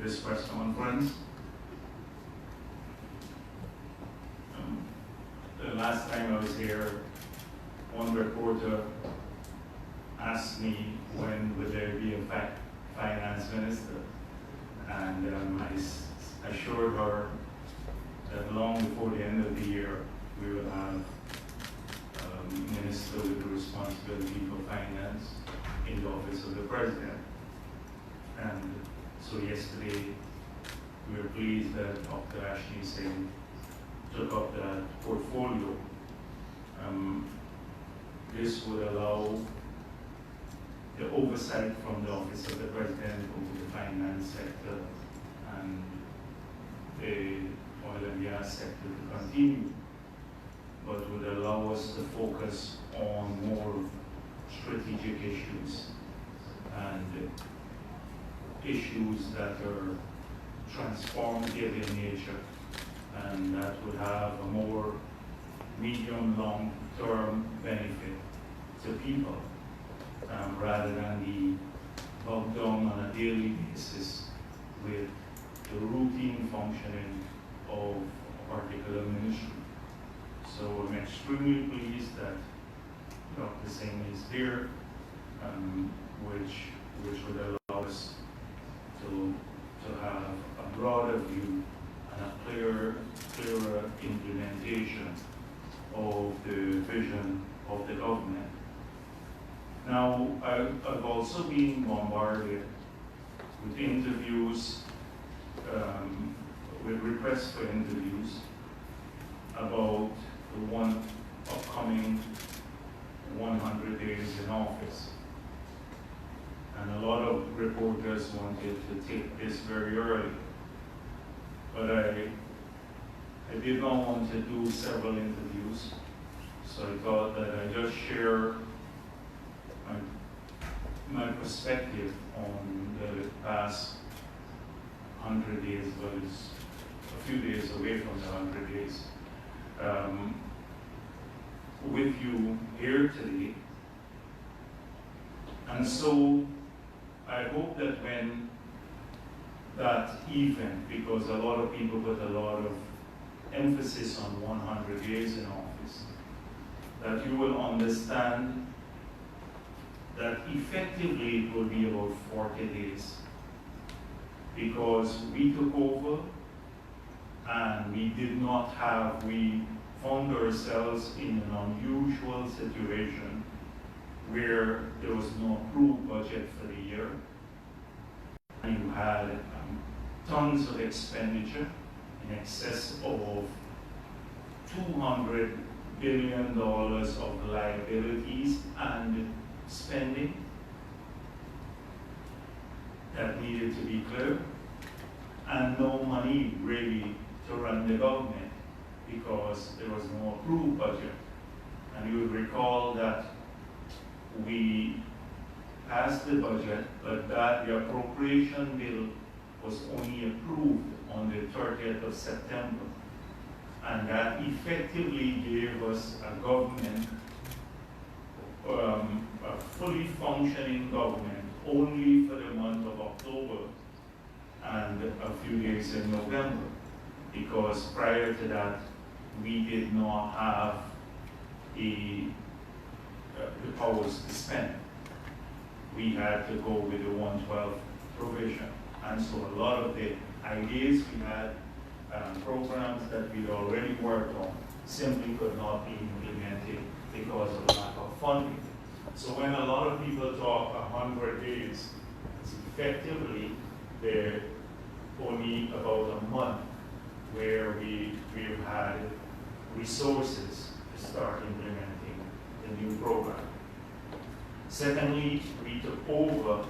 this press conference. The last time I was here, one reporter asked me when would there be a finance minister, and I assured her that long before the end of the year we will have a minister with the responsibility for finance in the office of the president. And so yesterday we were pleased that Dr. Ashley Singh took up that portfolio. This would allow the oversight from the office of the president over the finance sector and the oil and gas sector to continue, but would allow us to focus on more strategic issues and issues that are transformative in nature and that would have a more medium, long-term benefit to people, rather than be bogged down on a daily basis with the routine functioning of a particular ministry. So I'm extremely pleased that Dr. Singh is here, which would allow us to have a broader view and a clearer implementation of the vision of the government. Now, I've also been bombarded with interviews, with requests for interviews about the one upcoming 100 days in office. And a lot of reporters wanted to take this very early. But I did not want to do several interviews, so I thought that I just share my perspective on the past 100 days, but it's a few days away from the 100 days, with you here today. And so I hope that when that event, because a lot of people put a lot of emphasis on 100 days in office, that you will understand that effectively it will be about 40 days. Because we took over and we found ourselves in an unusual situation where there was no approved budget for the year. And you had tons of expenditure in excess of $200 billion of liabilities and spending that needed to be clear, and no money really to run the government because there was no approved budget. And you would recall that we passed the budget, but that the appropriation bill was only approved on the 30th of September. And that effectively gave us a government, a fully functioning government, only for the month of October and a few days in November. Because prior to that, we did not have the powers to spend. We had to go with the 112 provision. And so a lot of the ideas we had, programs that we'd already worked on, simply could not be implemented because of lack of funding. So when a lot of people talk 100 days, it's effectively they're only about a month where we've had resources to start implementing the new program. Secondly, we took over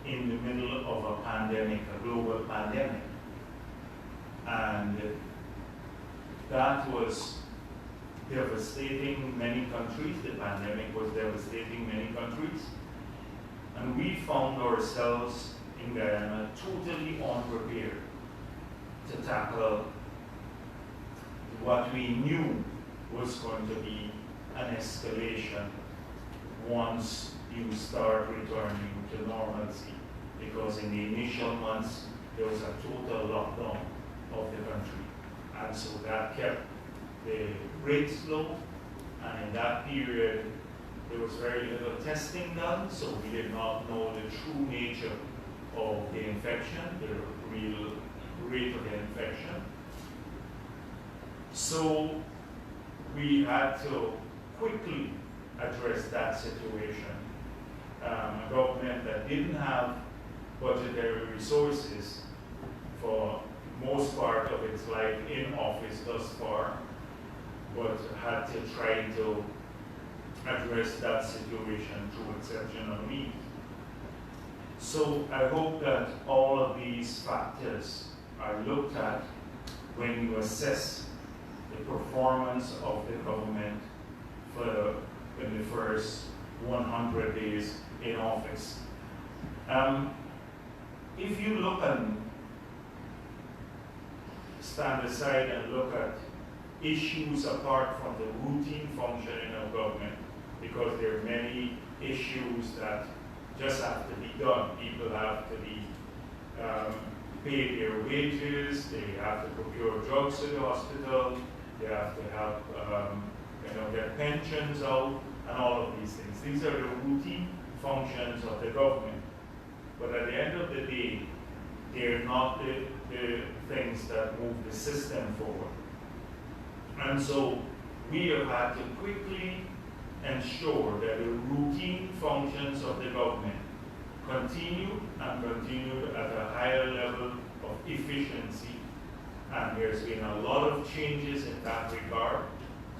in the middle of a pandemic, a global pandemic. And that was devastating many countries. The pandemic was devastating many countries. And we found ourselves in Guyana totally unprepared to tackle what we knew was going to be an escalation once you start returning to normalcy. Because in the initial months, there was a total lockdown of the country. And so that kept the rates low, and in that period, there was very little testing done, so we did not know the true nature of the infection, the real rate of the infection. So we had to quickly address that situation. A government that didn't have budgetary resources for most part of its life in office thus far, but had to try to address that situation through exceptional means. So I hope that all of these factors are looked at when you assess the performance of the government in the first 100 days in office. If you look and stand aside and look at issues apart from the routine functioning of government, because there are many issues that just have to be done. People have to be paid their wages, they have to procure drugs to the hospital, they have to have their pensions out, and all of these things. These are the routine functions of the government. But at the end of the day, they're not the things that move the system forward. And so we have had to quickly ensure that the routine functions of the government continue and continue at a higher level of efficiency. And there's been a lot of changes in that regard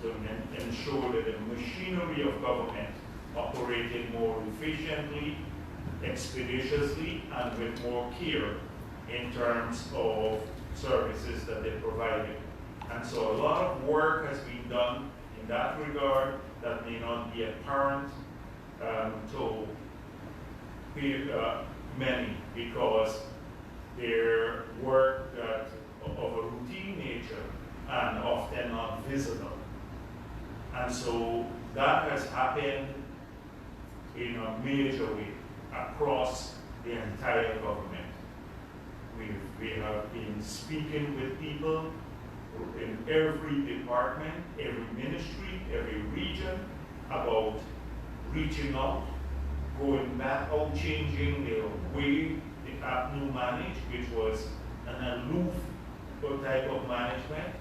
to ensure that the machinery of government operated more efficiently, expeditiously, and with more care in terms of services that they provided. And so a lot of work has been done in that regard that may not be apparent to many, because they're work that of a routine nature and often not visible. And so that has happened in a major way across the entire government. We have been speaking with people in every department, every ministry, every region about reaching out, going back out, changing the way the APNU managed, which was an aloof type of management.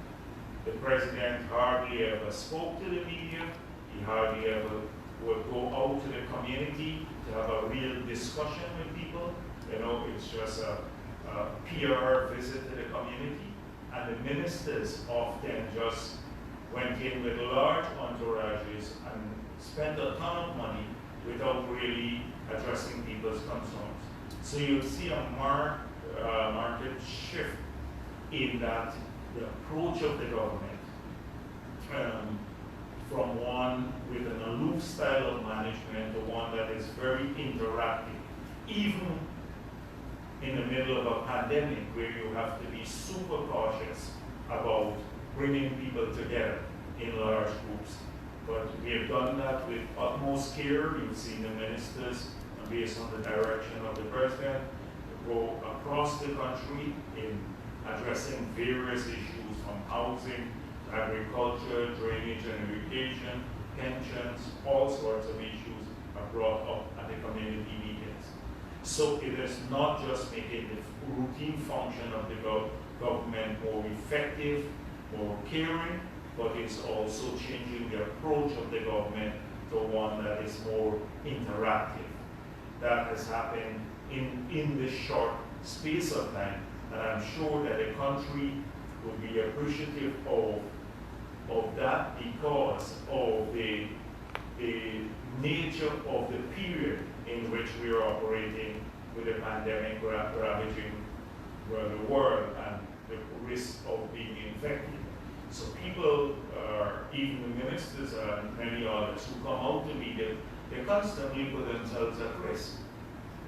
The president hardly ever spoke to the media. He hardly ever would go out to the community to have a real discussion with people. It's just a PR visit to the community. And the ministers often just went in with large entourages and spent a ton of money without really addressing people's concerns. So you'll see a marked shift in that the approach of the government from one with an aloof style of management to one that is very interactive, even in the middle of a pandemic where you have to be super cautious about bringing people together in large groups. But we have done that with utmost care. You've seen the ministers, based on the direction of the president, go across the country in addressing various issues from housing, agriculture, drainage and irrigation, pensions, all sorts of issues are brought up at the community meetings. So it is not just making the routine function of the government more effective, more caring, but it's also changing the approach of the government to one that is more interactive. That has happened in this short space of time, and I'm sure that the country will be appreciative of that because of the nature of the period in which we are operating with the pandemic ravaging the world and the risk of being infected. So people, even the ministers and many others who come out to media, they constantly put themselves at risk.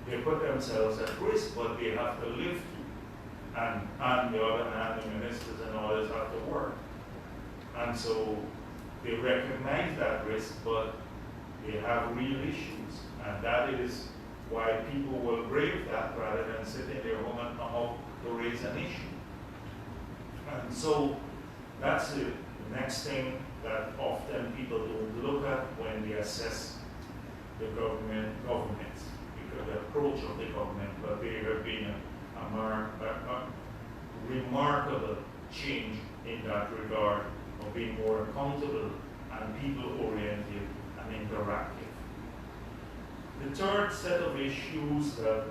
They put themselves at risk, but they have to live too. And on the other hand, the ministers and others have to work. And so they recognize that risk, but they have real issues. And that is why people will brave that rather than sit in their home and come out always an issue. And so that's the next thing that often people don't look at when they assess the governments, because the approach of the government, but there have been a remarkable change in that regard of being more accountable and people-oriented and interactive. The third set of issues that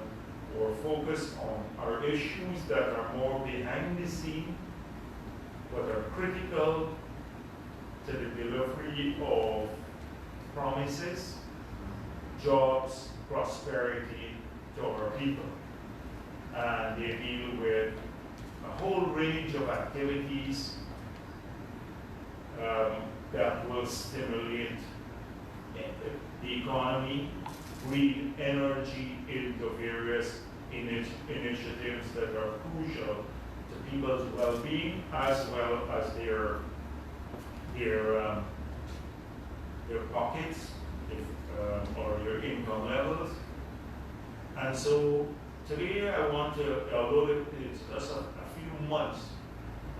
we're focused on are issues that are more behind the scene, but are critical to the delivery of promises, jobs, prosperity to our people. And they deal with a whole range of activities that will stimulate the economy, breed energy into various initiatives that are crucial to people's well-being as well as their pockets or their income levels. And so today I want to, although it's just a few months,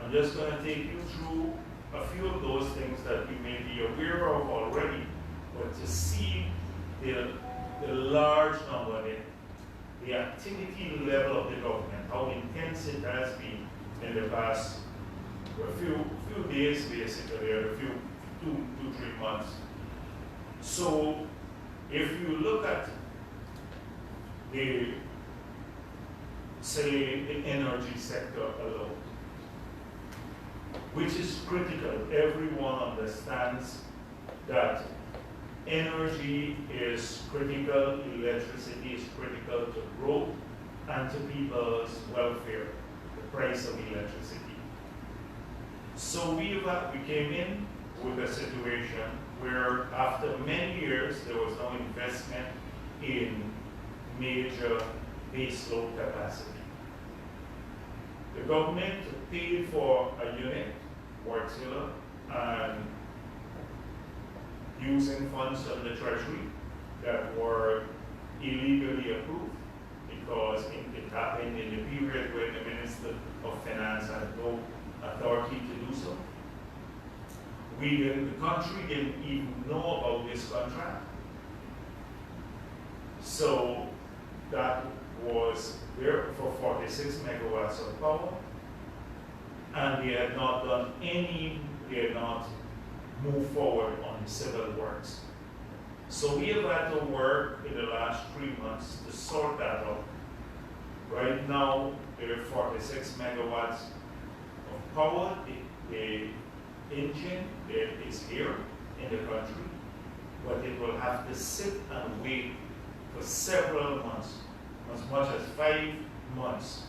I'm just going to take you through a few of those things that you may be aware of already, but to see the large number, the activity level of the government, how intense it has been in the past few days, basically, or a few two, 3 months. So if you look at say the energy sector alone, which is critical. Everyone understands that energy is critical, electricity is critical to growth and to people's welfare, the price of electricity. So we came in with a situation where after many years there was no investment in major baseload capacity. The government paid for a unit, Wärtsilä, and using funds from the Treasury that were illegally approved because it happened in the period when the Minister of Finance had no authority to do so. The country didn't even know about this contract. So that was there for 46 megawatts of power, and they had not done they had not moved forward on the civil works. So we have had to work in the last 3 months to sort that out. Right now, there are 46 megawatts of power. The engine is here in the country, but it will have to sit and wait for several months, as much as 5 months,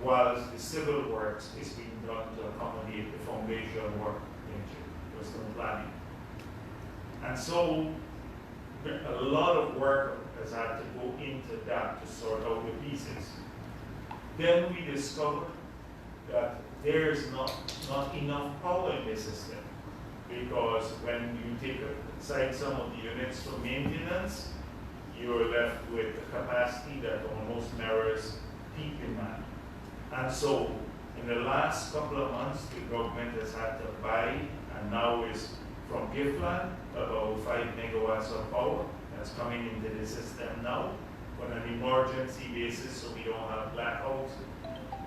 whilst the civil works is being done to accommodate the foundation work engine. There's no planning. And so a lot of work has had to go into that to sort out the pieces. Then we discovered that there's not enough power in the system, because when you take aside some of the units for maintenance, you're left with a capacity that almost mirrors peak demand. And so in the last couple of months, the government has had to buy, and now is from Giftland, about 5 megawatts of power that's coming into the system now on an emergency basis, so we don't have blackouts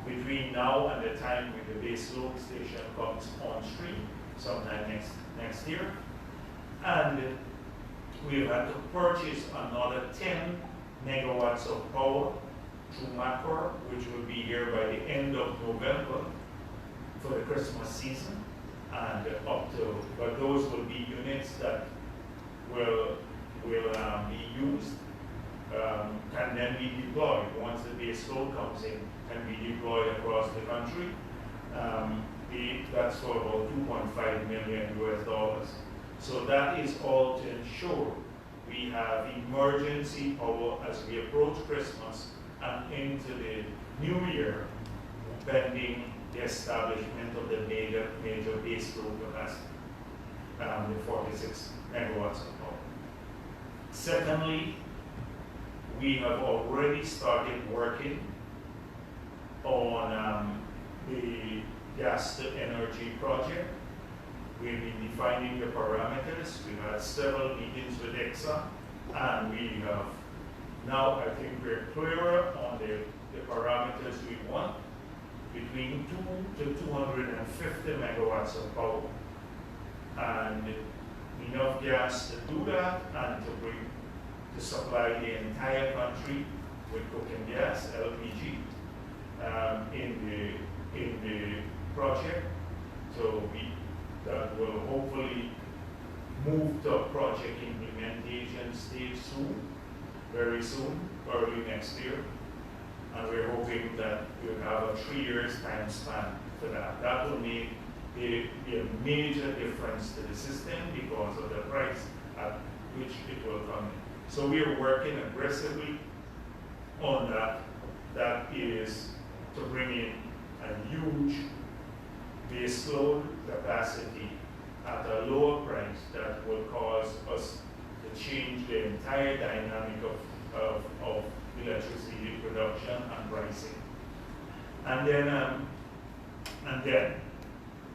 between now and the time when the base load station comes on stream sometime next year. And we've had to purchase another 10 megawatts of power through Macquarie, which will be here by the end of November for the Christmas season, and but those will be units that will be used, can then be deployed once the base load comes in, can be deployed across the country. That's for about $2.5 million US. So that is all to ensure we have emergency power as we approach Christmas and into the new year, pending the establishment of the major base load capacity, the 46 megawatts of power. Secondly, we have already started working on gas to energy project. We've been defining the parameters. We've had several meetings with Exxon, and we have now, I think we're clearer on the parameters we want, between 2 to 250 megawatts of power. And enough gas to do that and to supply the entire country with cooking gas, LPG, in the project. So that will hopefully move to project implementation stage soon, very soon, early next year. And we're hoping that we'll have a 3 years time span for that. That will make be a major difference to the system because of the price at which it will come in. So we are working aggressively on that. That is to bring in a huge baseload capacity at a lower price that will cause us to change the entire dynamic of electricity production and pricing. And then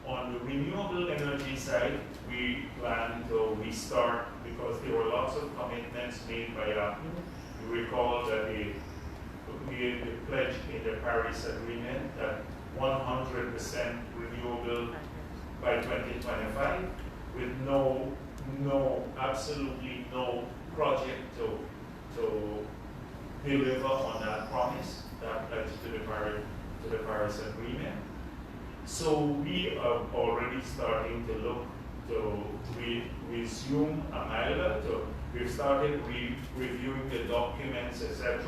on the renewable energy side, we plan to restart, because there were lots of commitments made by APU. You recall that they made the pledge in the Paris Agreement that 100% renewable by 2025, with absolutely no project to deliver on that promise, that pledge to the Paris Agreement. So we are already starting to look to resume a milder. We've started reviewing the documents, etc.,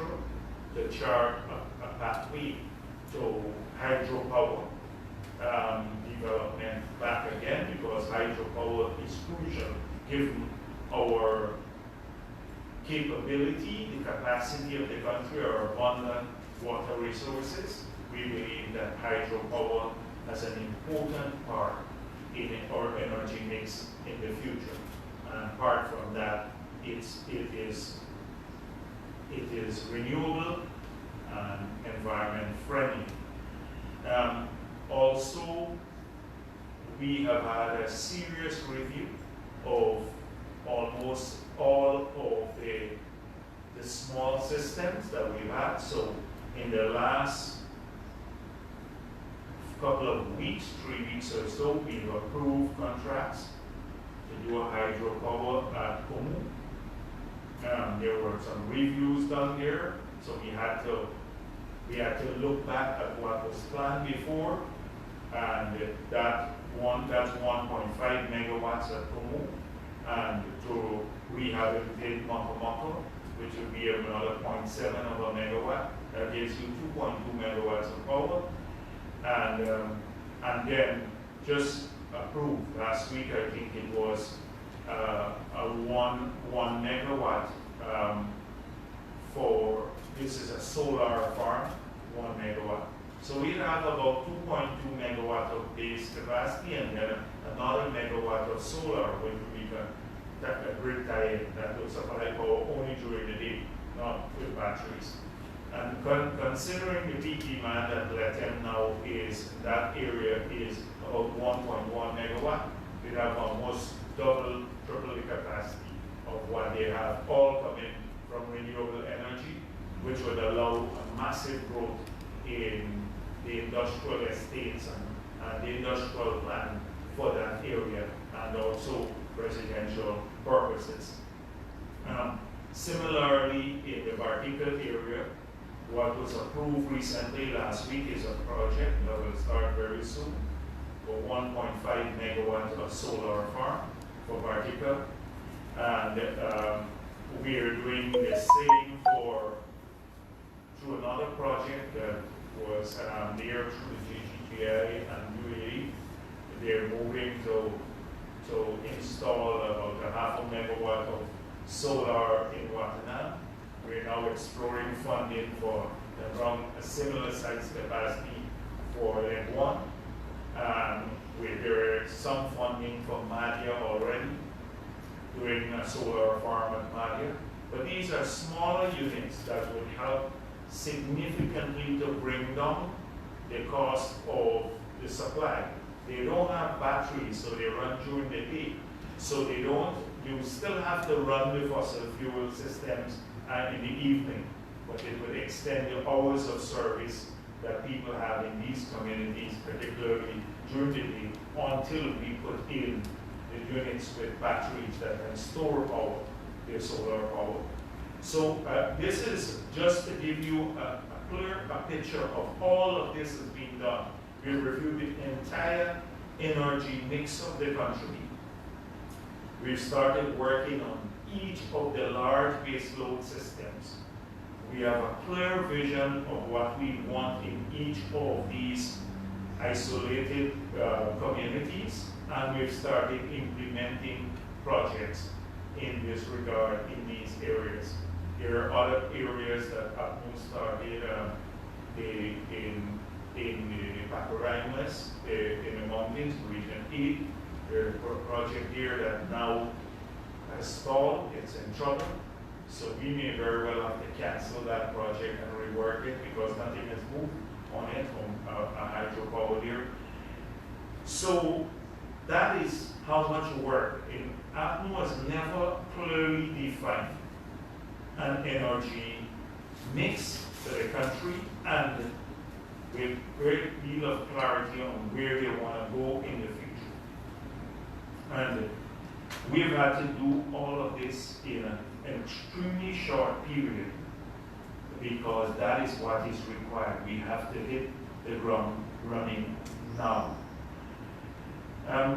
to chart a pathway to hydropower development back again, because hydropower is crucial given our capability, the capacity of the country, our abundant water resources. We believe that hydropower as an important part in our energy mix in the future. And apart from that, it is renewable and environment friendly. Also, we have had a serious review of almost all of the small systems that we've had. So in the last couple of weeks, 3 weeks or so, we've approved contracts to do a hydropower at Kumu. There were some reviews done there, so we had to look back at what was planned before, and that's 1.5 megawatts at Kumu, and to rehabilitate Mokomoko, which would be another 0.7 of a megawatt. That gives you 2.2 megawatts of power. And then just approved last week, I think it was a 1 megawatt for, this is a solar farm, 1 megawatt. So we have about 2.2 megawatt of base capacity, and then another megawatt of solar when we can a grid tie-in that will supply power only during the day, not with batteries. And considering the peak demand at Latem now is, that area is about 1.1 megawatt, we have almost triple the capacity of what they have, all coming from renewable energy, which would allow a massive growth in the industrial estates and the industrial plan for that area, and also residential purposes. Similarly, in the Bartica area, what was approved recently last week is a project that will start very soon for 1.5 megawatts of solar farm for Bartica. And we are doing the same through another project that was there through the GGGI and UAE. They're moving to install about a half a megawatt of solar in Watana. We're now exploring funding for around a similar size capacity for Leg 1. There is some funding from Madhya already, doing a solar farm at Madhya. But these are smaller units that would help significantly to bring down the cost of the supply. They don't have batteries, so they run during the day. So they don't, you still have to run the fossil fuel systems in the evening, but it would extend the hours of service that people have in these communities, particularly during the day, until we put in the units with batteries that can store power, their solar power. So this is just to give you a clear picture of all of this has been done. We've reviewed the entire energy mix of the country. We've started working on each of the large baseload systems. We have a clear vision of what we want in each of these isolated communities, and we've started implementing projects in this regard in these areas. There are other areas that have started in the Pacaraimlas, in the mountains, Region 8. There's a project here that now has stalled, it's in trouble. So we may very well have to cancel that project and rework it because nothing has moved on it from a hydropower there. So that is how much work. APNO has never clearly defined an energy mix for the country and with great deal of clarity on where they want to go in the future. And we've had to do all of this in an extremely short period because that is what is required. We have to hit the ground running now.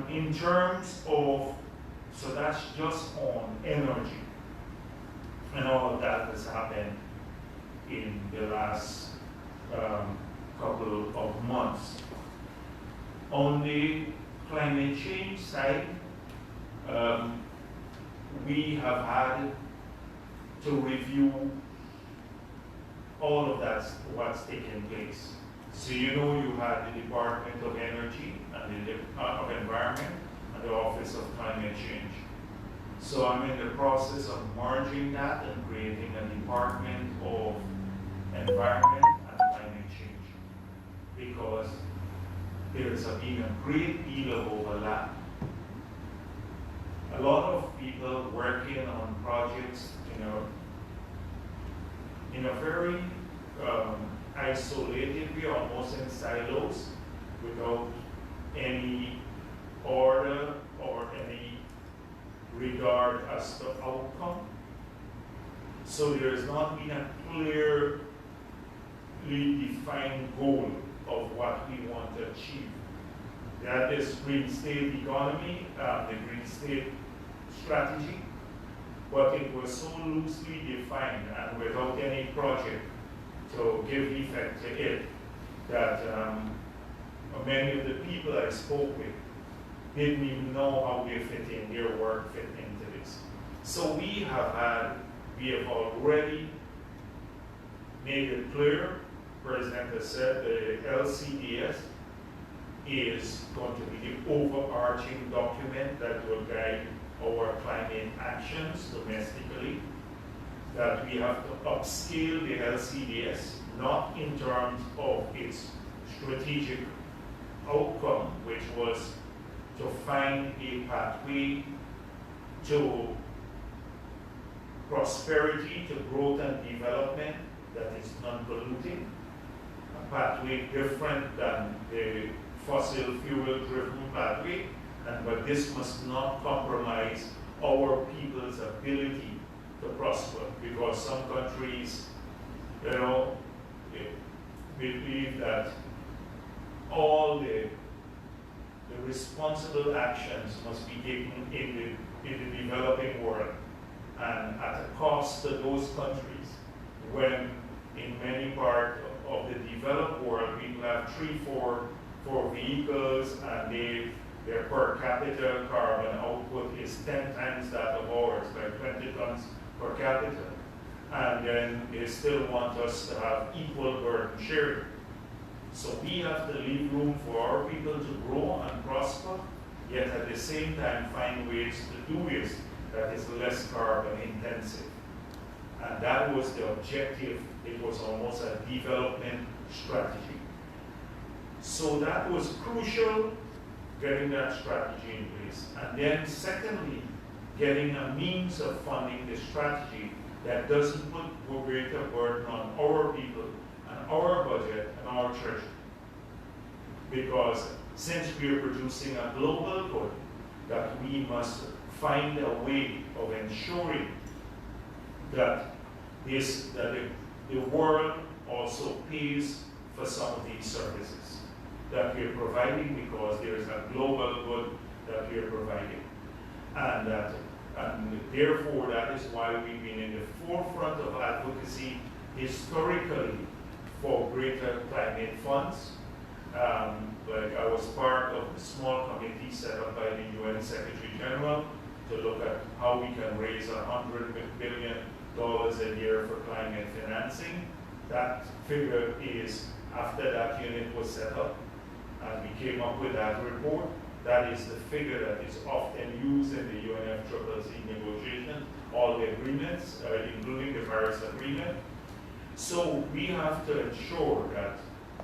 In terms of, so that's just on energy. And all of that has happened in the last couple of months. On the climate change side, we have had to review all of that, what's taking place. So you know you had the Department of Energy and the Department of Environment and the Office of Climate Change. So I'm in the process of merging that and creating a Department of Environment and Climate Change because there's been a great deal of overlap. A lot of people working on projects, in a very isolated way, almost in silos, without any order or any regard as to outcome. So there has not been a clearly defined goal of what we want to achieve. That is green state economy, the green state strategy, but it was so loosely defined and without any project to give effect to it that many of the people I spoke with didn't even know how they fit in, their work fit into this. So we have already made it clear, President has said the LCDS is going to be the overarching document that will guide our climate actions domestically, that we have to upscale the LCDS, not in terms of its strategic outcome, which was to find a pathway to prosperity, to growth and development that is non-polluting, a pathway different than the fossil fuel-driven pathway, but this must not compromise our people's ability to prosper, because some countries, believe that all the responsible actions must be taken in the developing world and at a cost to those countries, when in many parts of the developed world people have 3-4 vehicles and their per capita carbon output is 10 times that of ours, like 20 tons per capita. And then they still want us to have equal burden sharing. So we have to leave room for our people to grow and prosper, yet at the same time find ways to do it that is less carbon intensive. And that was the objective. It was almost a development strategy. So that was crucial, getting that strategy in place. And then secondly, getting a means of funding the strategy that doesn't put a greater burden on our people and our budget and our treasury. Because since we are producing a global good, that we must find a way of ensuring that the world also pays for some of these services that we are providing, because there is a global good that we are providing. And therefore, that is why we've been in the forefront of advocacy historically for greater climate funds. Like I was part of the small committee set up by the UN Secretary General to look at how we can raise $100 billion a year for climate financing. That figure is, after that unit was set up, and we came up with that report, that is the figure that is often used in the UNFCCC negotiations, all the agreements, including the Paris Agreement. So we have to ensure that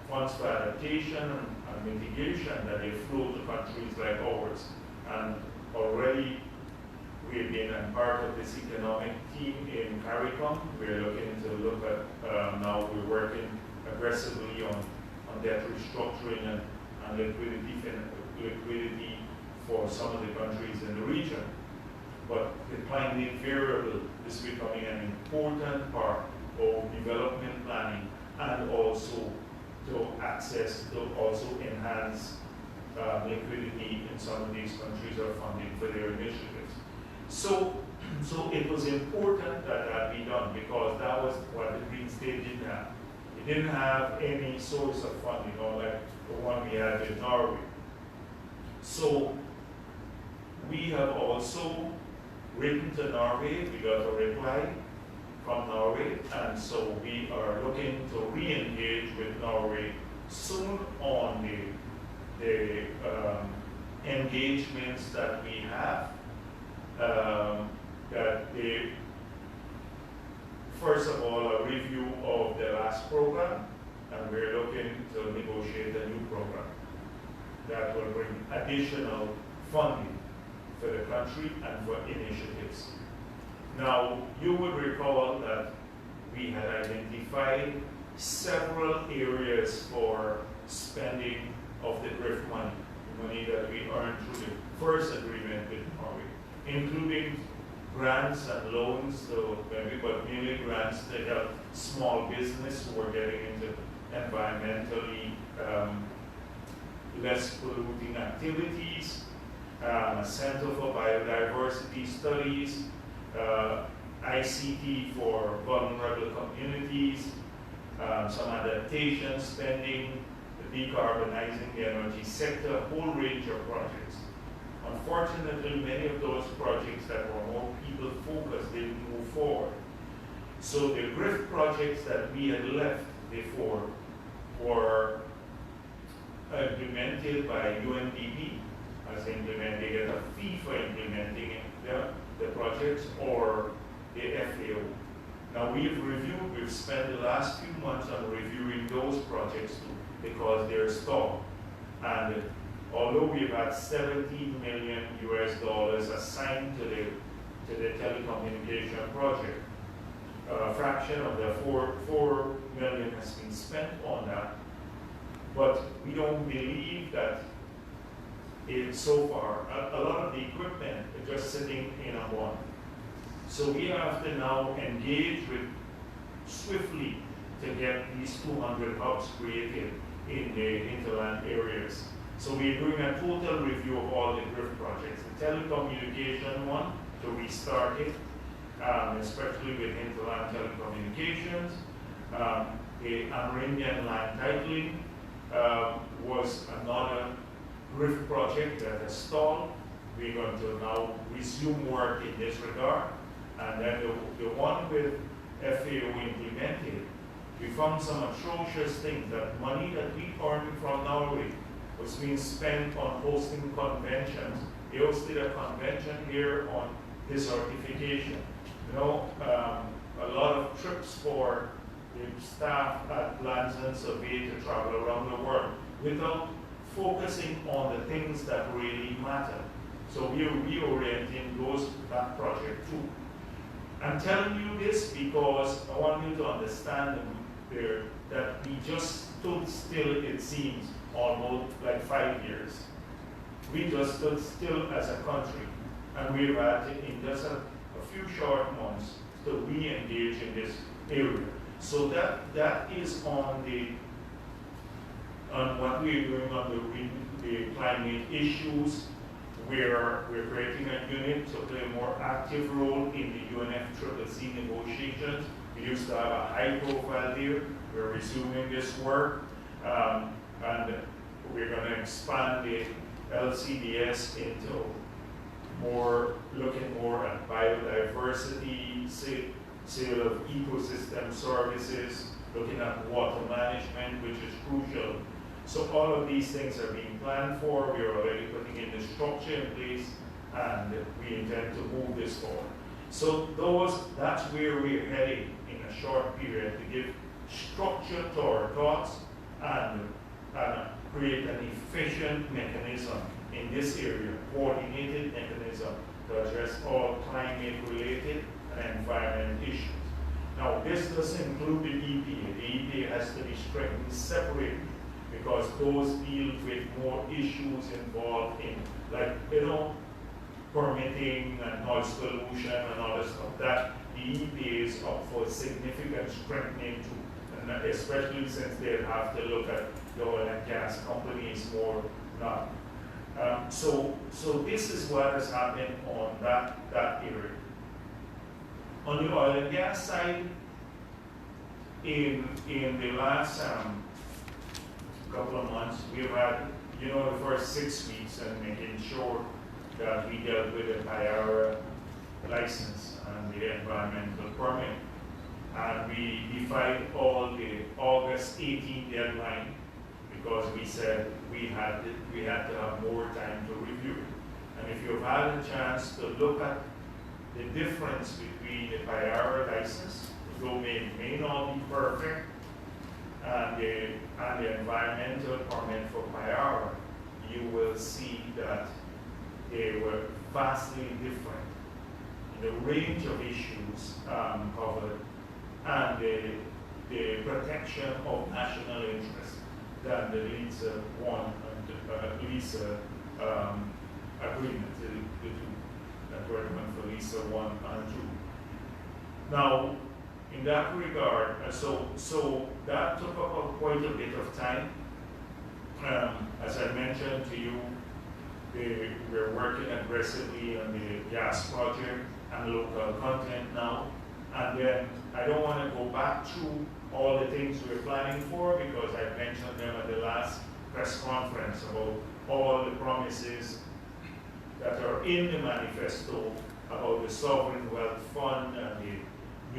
funds for adaptation and mitigation, that they flow to countries like ours. And already we've been a part of this economic team in CARICOM. We're looking to look at, now we're working aggressively on debt restructuring and liquidity for some of the countries in the region. But the climate variable is becoming an important part of development planning, and also to also enhance liquidity in some of these countries or funding for their initiatives. So it was important that that be done, because that was what the Green State didn't have. It didn't have any source of funding, or like the one we had in Norway. So we have also written to Norway. We got a reply from Norway, and so we are looking to re-engage with Norway soon on the engagements that we have. That they, first of all, a review of the last program, and we're looking to negotiate a new program that will bring additional funding for the country and for initiatives. Now, you would recall that we had identified several areas for spending of the GRIF money, the money that we earned through the first agreement with Norway, including grants and loans, but mainly grants to help small business who are getting into environmentally less polluting activities, a Center for Biodiversity Studies, ICT for vulnerable communities, some adaptation spending, decarbonizing the energy sector, a whole range of projects. Unfortunately, many of those projects that were more people-focused didn't move forward. So the GRIF projects that we had left before were implemented by UNDP, as they get a fee for implementing the projects, or the FAO. Now we've spent the last few months on reviewing those projects too, because they're stalled. And although we've had $17 million assigned to the telecommunication project, a fraction of the $4 million has been spent on that. But we don't believe that so far, a lot of the equipment is just sitting in a one. So we have to now engage swiftly to get these 200 hubs created in the hinterland areas. So we're doing a total review of all the GRIF projects. The telecommunication one, to restart it, especially with hinterland telecommunications. The Amerindian land titling was another GRIF project that has stalled. We're going to now resume work in this regard. And then the one with FAO implemented, we found some atrocious things, that money that we earned from Norway was being spent on hosting conventions. They hosted a convention here on desertification. You know, a lot of trips for the staff at Lands and Survey to travel around the world. without focusing on the things that really matter. So we are reorienting that project too. I'm telling you this because I want you to understand that we just stood still, it seems, almost like 5 years. We just stood still as a country, and we've had in just a few short months to re-engage in this area. So that is on what we're doing on the climate issues. We're creating a unit to play a more active role in the UNFCCC negotiations. We used to have a high profile there. We're resuming this work, and we're going to expand the LCDS into looking more at biodiversity, sale of ecosystem services, looking at water management, which is crucial. So all of these things are being planned for. We're already putting in the structure in place, and we intend to move this forward. So that's where we're heading in a short period, to give structure to our thoughts and create an efficient mechanism in this area, coordinated mechanism to address all climate-related and environment issues. Now, this doesn't include the EPA. The EPA has to be strictly separated because those deal with more issues involved in, like, permitting and noise pollution and all this stuff. That the EPA is up for significant strengthening too, and especially since they have to look at the oil and gas companies more now. So this is what has happened on that area. On the oil and gas side, in the last couple of months, we've had, the first 6 weeks and making sure that we dealt with the BHARRAT license and the environmental permit. And we defied all the August 18 deadline because we said we had to have more time to review it. And if you've had a chance to look at the difference between the BHARRAT license, though may not be perfect, and the environmental permit for BHARRAT, you will see that they were vastly different in the range of issues covered and the protection of national interest than the LISA 1 and LISA agreement, the two that were done for LISA 1 and 2. Now, in that regard, so that took up quite a bit of time. As I mentioned to you, we're working aggressively on the gas project and local content now. And then I don't want to go back through all the things we're planning for because I mentioned them at the last press conference about all the promises that are in the manifesto about the Sovereign Wealth Fund and the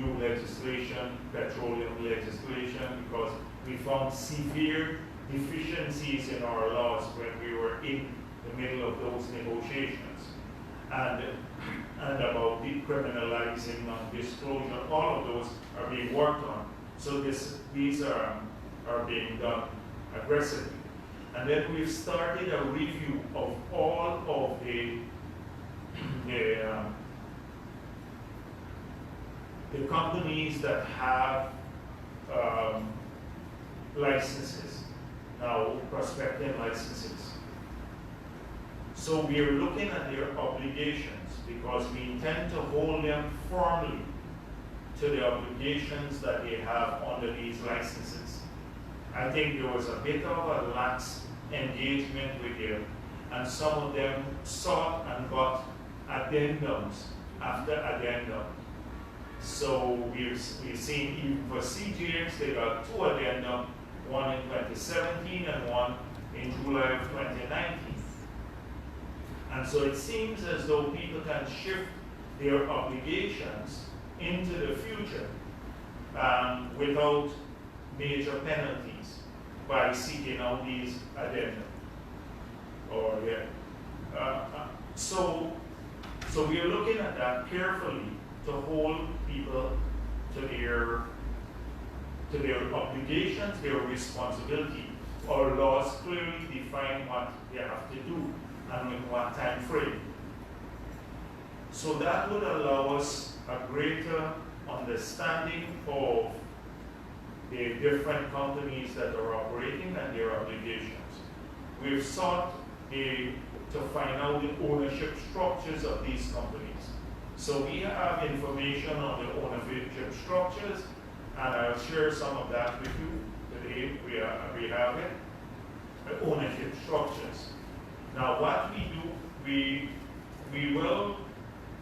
new legislation, petroleum legislation, because we found severe deficiencies in our laws when we were in the middle of those negotiations. And about decriminalizing non-disclosure, all of those are being worked on. So these are being done aggressively. And then we've started a review of all of the companies that have licenses, now prospective licenses. So we are looking at their obligations because we intend to hold them firmly to the obligations that they have under these licenses. I think there was a bit of a lax engagement with them, and some of them sought and got addendums after addendum. So we've seen even for CGX, they got 2 addendums, one in 2017 and one in July of 2019. And so it seems as though people can shift their obligations into the future without major penalties by seeking out these addenda. So we are looking at that carefully to hold people to their obligations, their responsibility. Our laws laws clearly define what they have to do and in what time frame. So that would allow us a greater understanding of the different companies that are operating and their obligations. We've sought to find out the ownership structures of these companies. So we have information on the ownership structures, and I'll share some of that with you today. We have it, the ownership structures. Now what we do, we will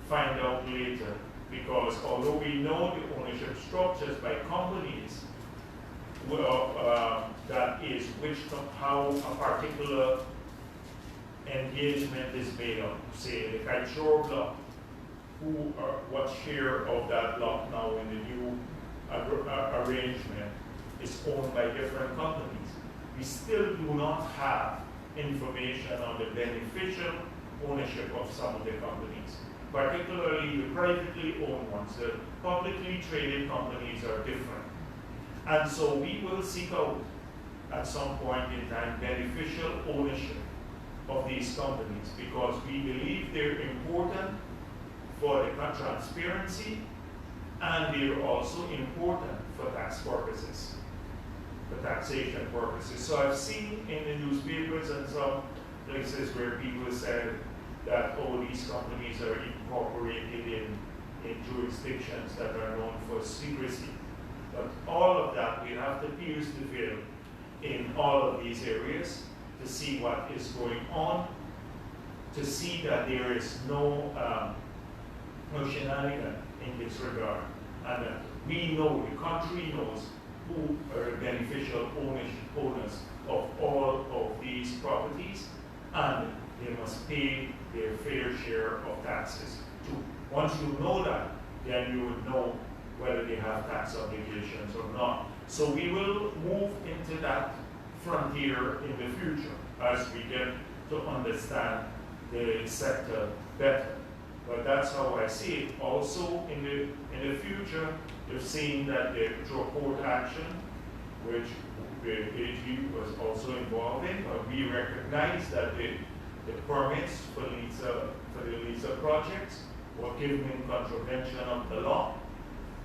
find out later, because although we know the ownership structures by companies, that is how a particular engagement is made up. Say the Kite block, what share of that block now in the new arrangement is owned by different companies. We still do not have information on the beneficial ownership of some of the companies, particularly the privately owned ones. The publicly traded companies are different. And so we will seek out, at some point in time, beneficial ownership of these companies, because we believe they're important for the transparency, and they're also important for tax purposes, for taxation purposes. So I've seen in the newspapers and some places where people said that, oh, these companies are incorporated in jurisdictions that are known for secrecy. But all of that, we have to pierce the veil in all of these areas to see what is going on, to see that there is no shenanigan in this regard, and that we know, the country knows, who are the beneficial owners of all of these properties, and they must pay their fair share of taxes too. Once you know that, then you would know whether they have tax obligations or not. So we will move into that frontier in the future as we get to understand the sector better. But that's how I see it. Also in the future, you've seen that the court action, which the AG was also involved in, but we recognize that the permits for the LISA projects were given in contravention of the law,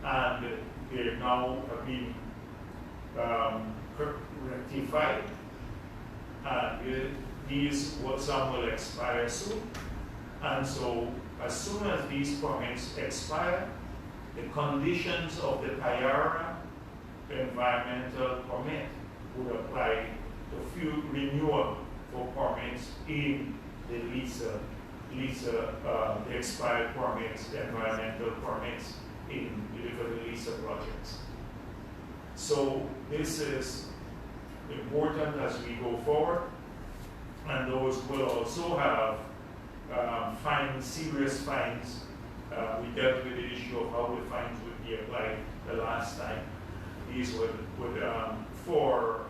and they now have been rectified, and some will expire soon. And so as soon as these permits expire, the conditions of the BHARRAT environmental permit would apply to renewal for permits in the LISA, the expired permits, the environmental permits for the LISA projects. So this is important as we go forward, and those will also have serious fines. We dealt with the issue of how the fines would be applied the last time. These would for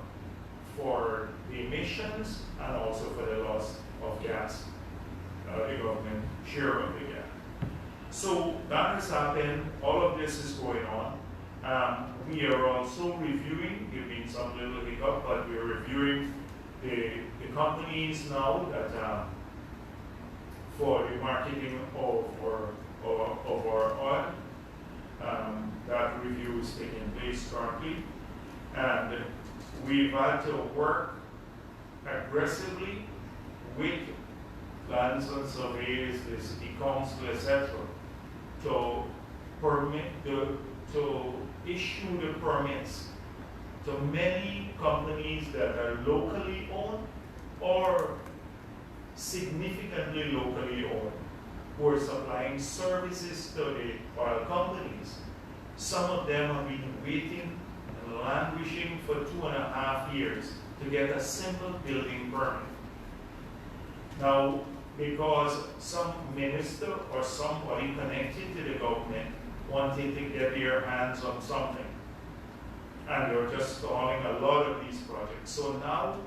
the emissions and also for the loss of gas, the government share of the gas. So that has happened. All of this is going on. We are also reviewing, there have been some little hiccup, but we are reviewing the companies now that for the marketing of our oil. That review is taking place currently, and we've had to work aggressively with plans and surveys, the city council, etc., to issue the permits to many companies that are locally owned or significantly locally owned, who are supplying services to the oil companies. Some of them have been waiting and languishing for 2.5 years to get a simple building permit. Now, because some minister or somebody connected to the government wanted to get their hands on something, and they're just stalling a lot of these projects. So now,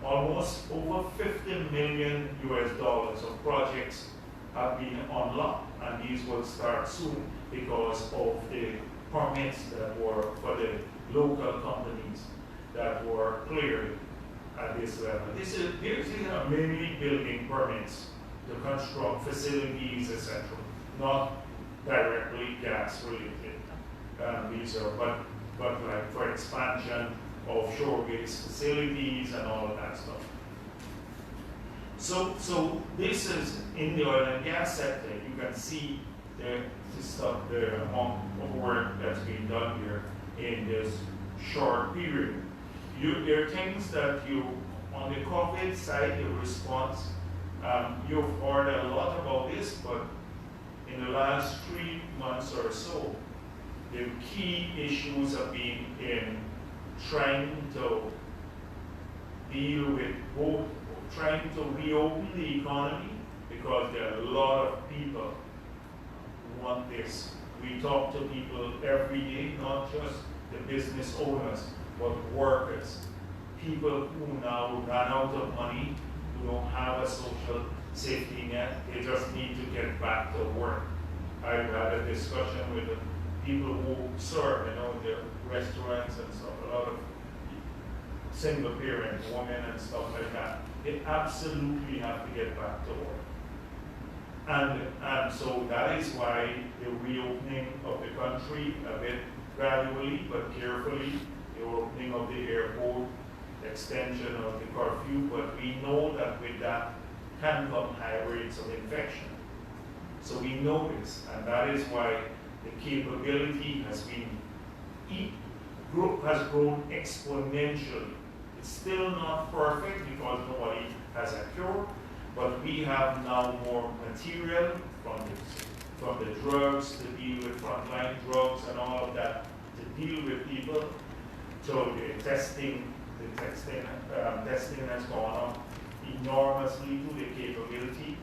almost over $50 million of projects have been unlocked, and these will start soon because of the permits that were for the local companies that were cleared this level. These are mainly building permits to construct facilities, etc., not directly gas related. These are, but like for expansion of shore-based facilities and all of that stuff. So this is in the oil and gas sector. You can see the amount of work that's being done here in this short period. There are things that on the COVID side, the response, you've heard a lot about this, but in the last 3 months or so, the key issues have been in trying to deal with both, trying to reopen the economy, because there are a lot of people who want this. We talk to people every day, not just the business owners, but workers, people who now run out of money, who don't have a social safety net, they just need to get back to work. I've had a discussion with the people who serve, the restaurants and stuff, a lot of single parent women and stuff like that. They absolutely have to get back to work. And so that is why the reopening of the country, a bit gradually but carefully, the opening of the airport, the extension of the curfew, but we know that with that can come high rates of infection. So we know this, and that is why the capability has grown exponentially. It's still not perfect because nobody has a cure, but we have now more material from the drugs to deal with frontline drugs and all of that to deal with people. So the testing has gone up enormously to the capability,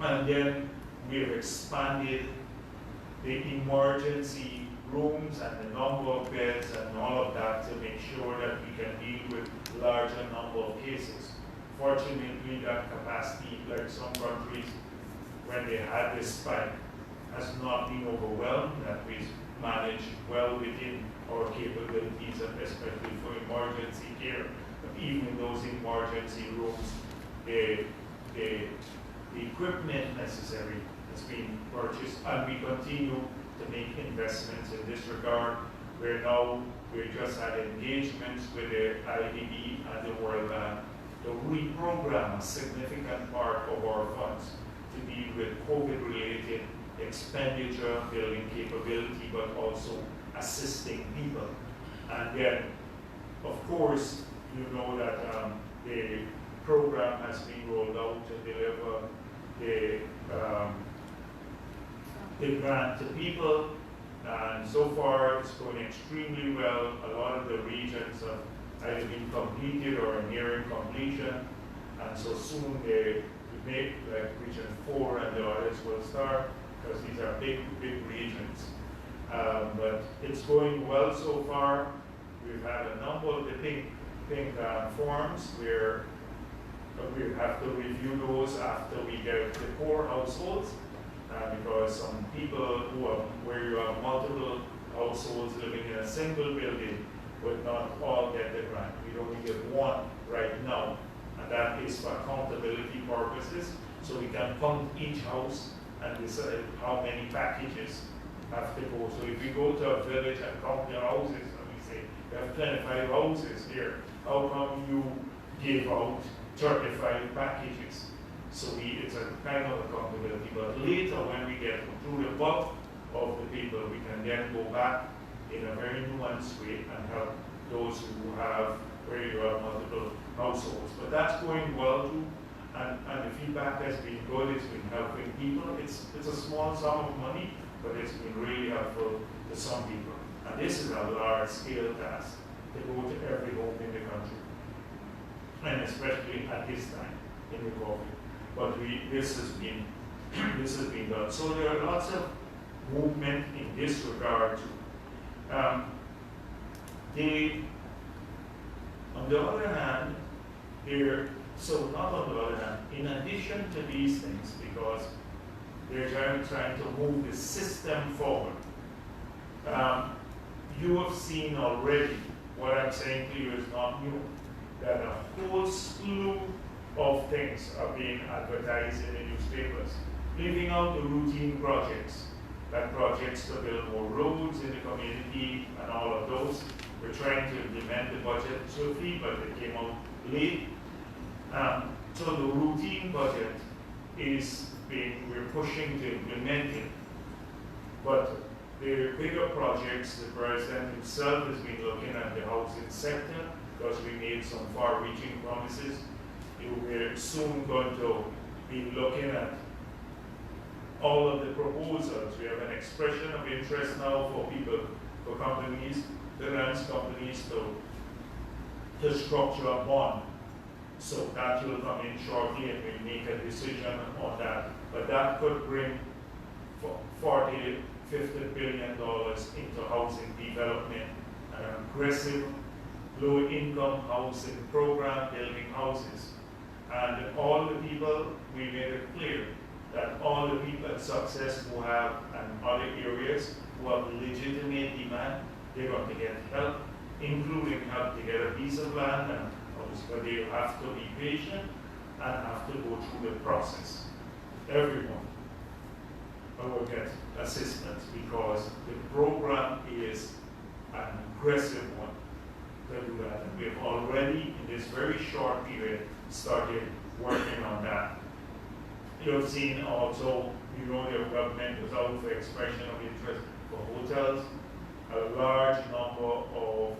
and then we have expanded the emergency rooms and the number of beds and all of that to make sure that we can deal with larger number of cases. Fortunately, that capacity, like some countries, when they had this spike, has not been overwhelmed, that we managed well within our capabilities, and especially for emergency care. But even in those emergency rooms, the equipment necessary has been purchased, and we continue to make investments in this regard. We just had engagements with the IDB and the World Bank to reprogram a significant part of our funds to deal with COVID-related expenditure, building capability, but also assisting people. And then, of course, you know that the program has been rolled out to deliver the grant to people, and so far it's going extremely well. A lot of the regions have either been completed or are nearing completion, and so soon they make, like region 4 and the others will start, because these are big regions. But it's going well so far. We've had a number of the pink forms where we have to review those after we get the core households, because some people where you have multiple households living in a single building would not all get the grant. We only get one right now, and that is for accountability purposes, so we can count each house and decide how many packages have to go. So if we go to a village and count the houses, and we say, we have 25 houses here, how come you give out 35 packages? So it's a kind of accountability. But later, when we get through the bulk of the people, we can then go back in a very nuanced way and help those who have, where you have multiple households. But that's going well too, and the feedback has been good. It's been helping people. It's a small sum of money, but it's been really helpful to some people. And this is a large-scale task to go to every home in the country, and especially at this time in the COVID. But this has been done. So there are lots of movement in this regard too. On the other hand, not on the other hand, in addition to these things, because they're trying to move the system forward, you have seen already, what I'm saying to you is not new. that a whole slew of things are being advertised in the newspapers, leaving out the routine projects, like projects to build more roads in the community and all of those. We're trying to implement the budget swiftly, but it came out late. So the routine budget we're pushing to implement it. But the bigger projects, the president himself has been looking at the housing sector because we made some far-reaching promises. We're soon going to be looking at all of the proposals. We have an expression of interest now for people, for companies, finance companies to structure a bond. So that will come in shortly and we'll make a decision on that. But that could bring $40–50 billion into housing development, an aggressive low-income housing program, building houses. And all the people, we made it clear that all the people at Success who have, and other areas, who have legitimate demand, they're going to get help, including help to get a piece of land, and but they have to be patient and have to go through the process. Everyone will get assistance because the program is an aggressive one to do that. And we've already, in this very short period, started working on that. You have seen also, the government was out for expression of interest for hotels. A large number of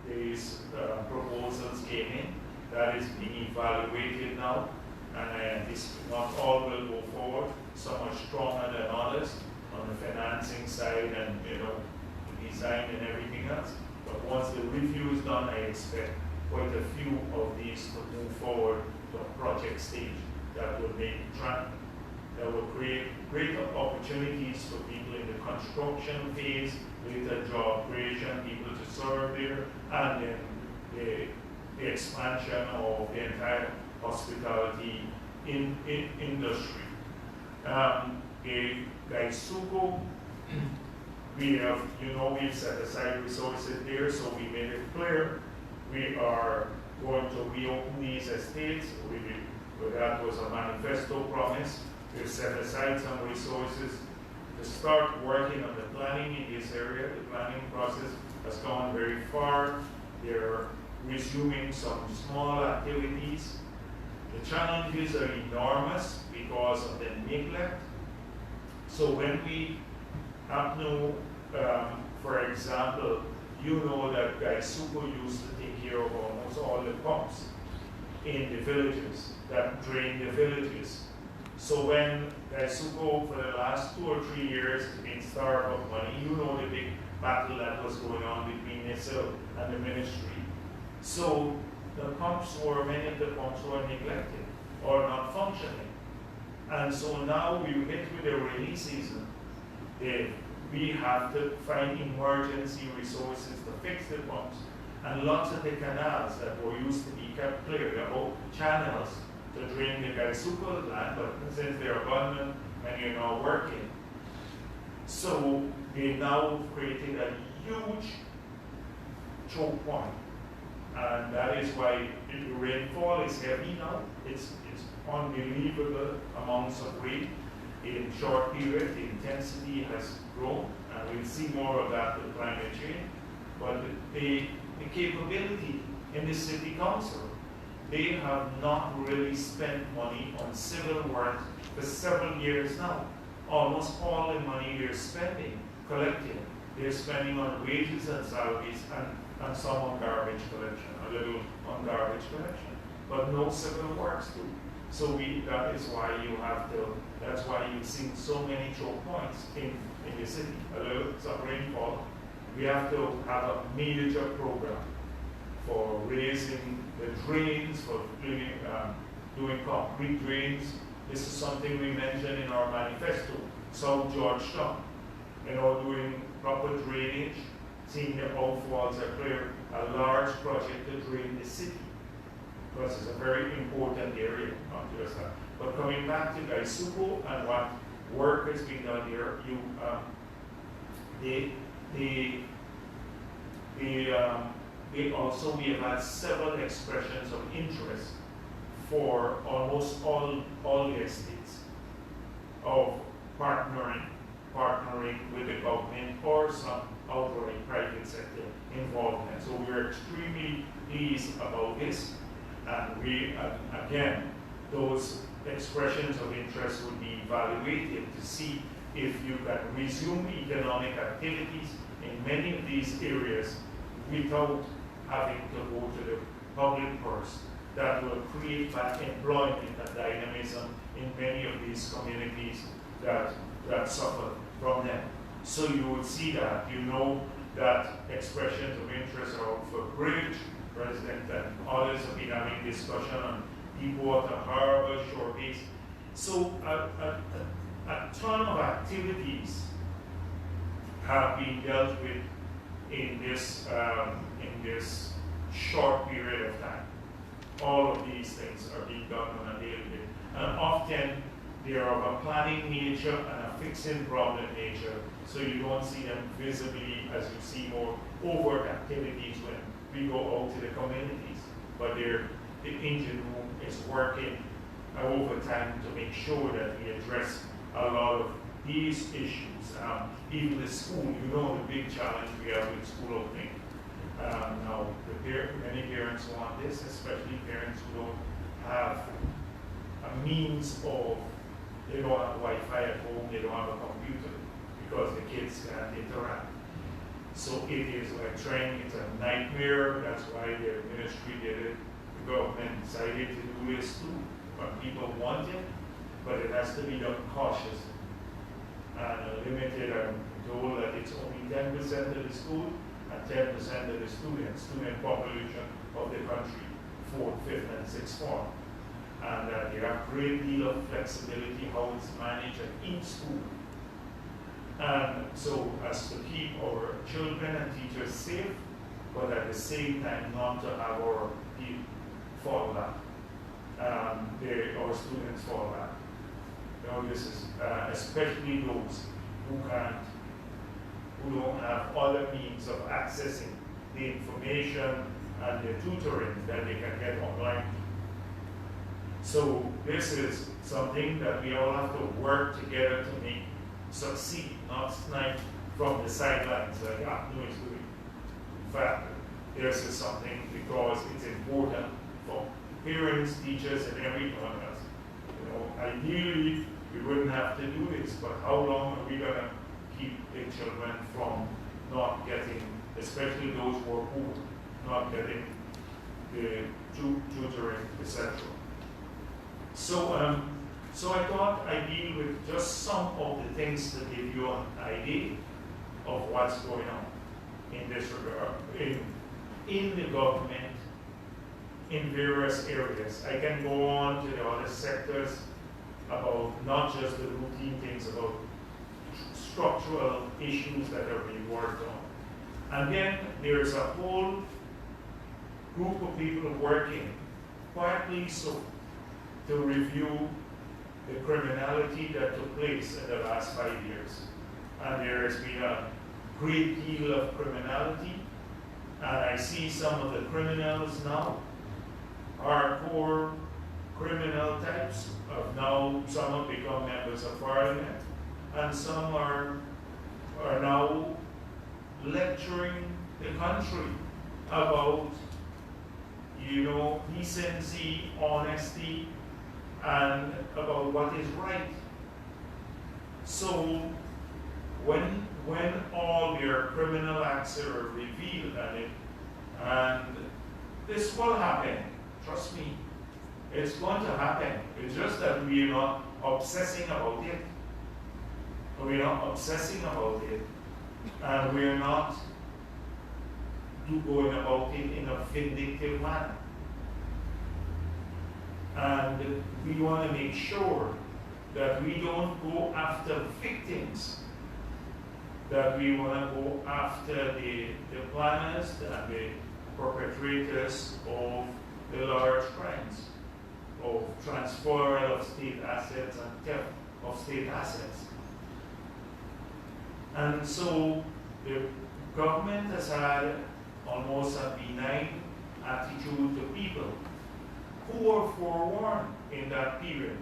these proposals came in. That is being evaluated now, and not all will go forward. Some are stronger than others on the financing side and the design and everything else. But once the review is done, I expect quite a few of these to move forward to a project stage that will create greater opportunities for people in the construction phase, later job creation, people to serve there, and then the expansion of the entire hospitality industry. Gaisuko, we've set aside resources there, so we made it clear we are going to reopen these estates. That was a manifesto promise. We've set aside some resources to start working on the planning in this area. The planning process has gone very far. They're resuming some small activities. The challenges are enormous because of the neglect. So when we have for example, that Gaisuko used to take care of almost all the pumps in the villages that drain the villages. So when Gaisuko for the last 2 or 3 years has been starved of money, the big battle that was going on between NISIL and the ministry. So many of the pumps were neglected or not functioning. And so now we hit with the rainy season. We have to find emergency resources to fix the pumps. And lots of the canals that were used to be kept clear, the whole channels to drain the Gaisuko land, but since they're abandoned, many are now working. So they now created a huge choke point. And that is why the rainfall is heavy now. It's unbelievable amounts of rain. In short period, the intensity has grown, and we'll see more of that with climate change. But the capability in the city council, they have not really spent money on civil work for several years now. Almost all the money they're spending, collecting, they're spending on wages and salaries and some on garbage collection, a little on garbage collection, but no civil works too. So that's why you've seen so many choke points in the city. A little some rainfall. We have to have a major program for raising the drains, for doing concrete drains. This is something we mentioned in our manifesto. South Georgetown, doing proper drainage, seeing the outfalls are clear, a large project to drain the city, because it's a very important area, not just that. But coming back to Gaisuko and what work has been done here, we have had several expressions of interest for almost all the estates of partnering with the government or some outright private sector involvement. So we're extremely pleased about this, and we, again, those expressions of interest would be evaluated to see if you can resume economic activities in many of these areas without having to go to the public purse. That will create that employment and dynamism in many of these communities that suffer from them. So you would see that, you know, that expressions of interest are out for bridge. President and others have been having discussion on Deepwater Harbor, shore base. So a ton of activities have been dealt with in this short period of time. All of these things are being done on a daily basis. And often they are of a planning nature and a fixing problem nature, so you don't see them visibly as you see more overt activities when we go out to the communities. But the engine room is working overtime to make sure that we address a lot of these issues. Even the school, you know the big challenge we have with school opening. Now, many parents want this, especially parents who don't have a means of, they don't have Wi-Fi at home, they don't have a computer, because the kids can't interact. So it is like trying, it's a nightmare. That's why the ministry did it. The government decided to do this too. But people want it, but it has to be done cautiously. And limited, I'm told that it's only 10% of the school and 10% of the student population of the country, 4th, 5th, and 6th form. And they have a great deal of flexibility how it's managed in school. And so as to keep our children and teachers safe, but at the same time not to have our people fall back, our students fall back. You know, this is especially those who don't have other means of accessing the information and the tutoring that they can get online. So this is something that we all have to work together to make succeed, not snipe from the sidelines like ACNUR is doing. In fact, this is something because it's important for parents, teachers, and everyone else. You know, ideally, we wouldn't have to do this, but how long are we going to keep the children from not getting, especially those who are poor, not getting the tutoring, etc. So I thought I'd deal with just some of the things to give you an idea of what's going on in this regard, in the government, in various areas. I can go on to the other sectors about not just the routine things, about structural issues that are being worked on. And then there's a whole group of people working quietly so to review the criminality that took place in the last 5 years. And there has been a great deal of criminality, and I see some of the criminals now, hardcore criminal types, some have become members of parliament, and some are now lecturing the country about, you know, decency, honesty, and about what is right. So when all their criminal acts are revealed and this will happen, trust me, it's going to happen. It's just that we are not obsessing about it. We're not obsessing about it, and we're not going about it in a vindictive manner. And we want to make sure that we don't go after victims, that we want to go after the planners and the perpetrators of the large crimes, of transfer of state assets and theft of state assets. And so the government has had almost a benign attitude to people who were forewarned in that period,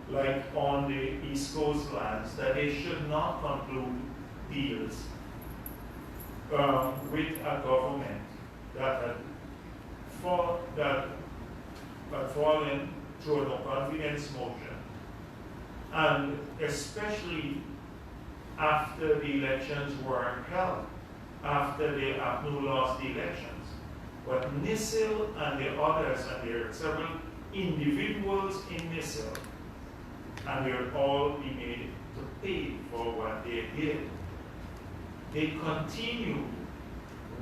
like on the East Coast lands, that they should not conclude deals with a government that had fallen through a no confidence motion, and especially after the elections were held, after the APNU lost the elections. But NISIL and the others, and there are several individuals in NISIL, and they'll all be made to pay for what they did. They continued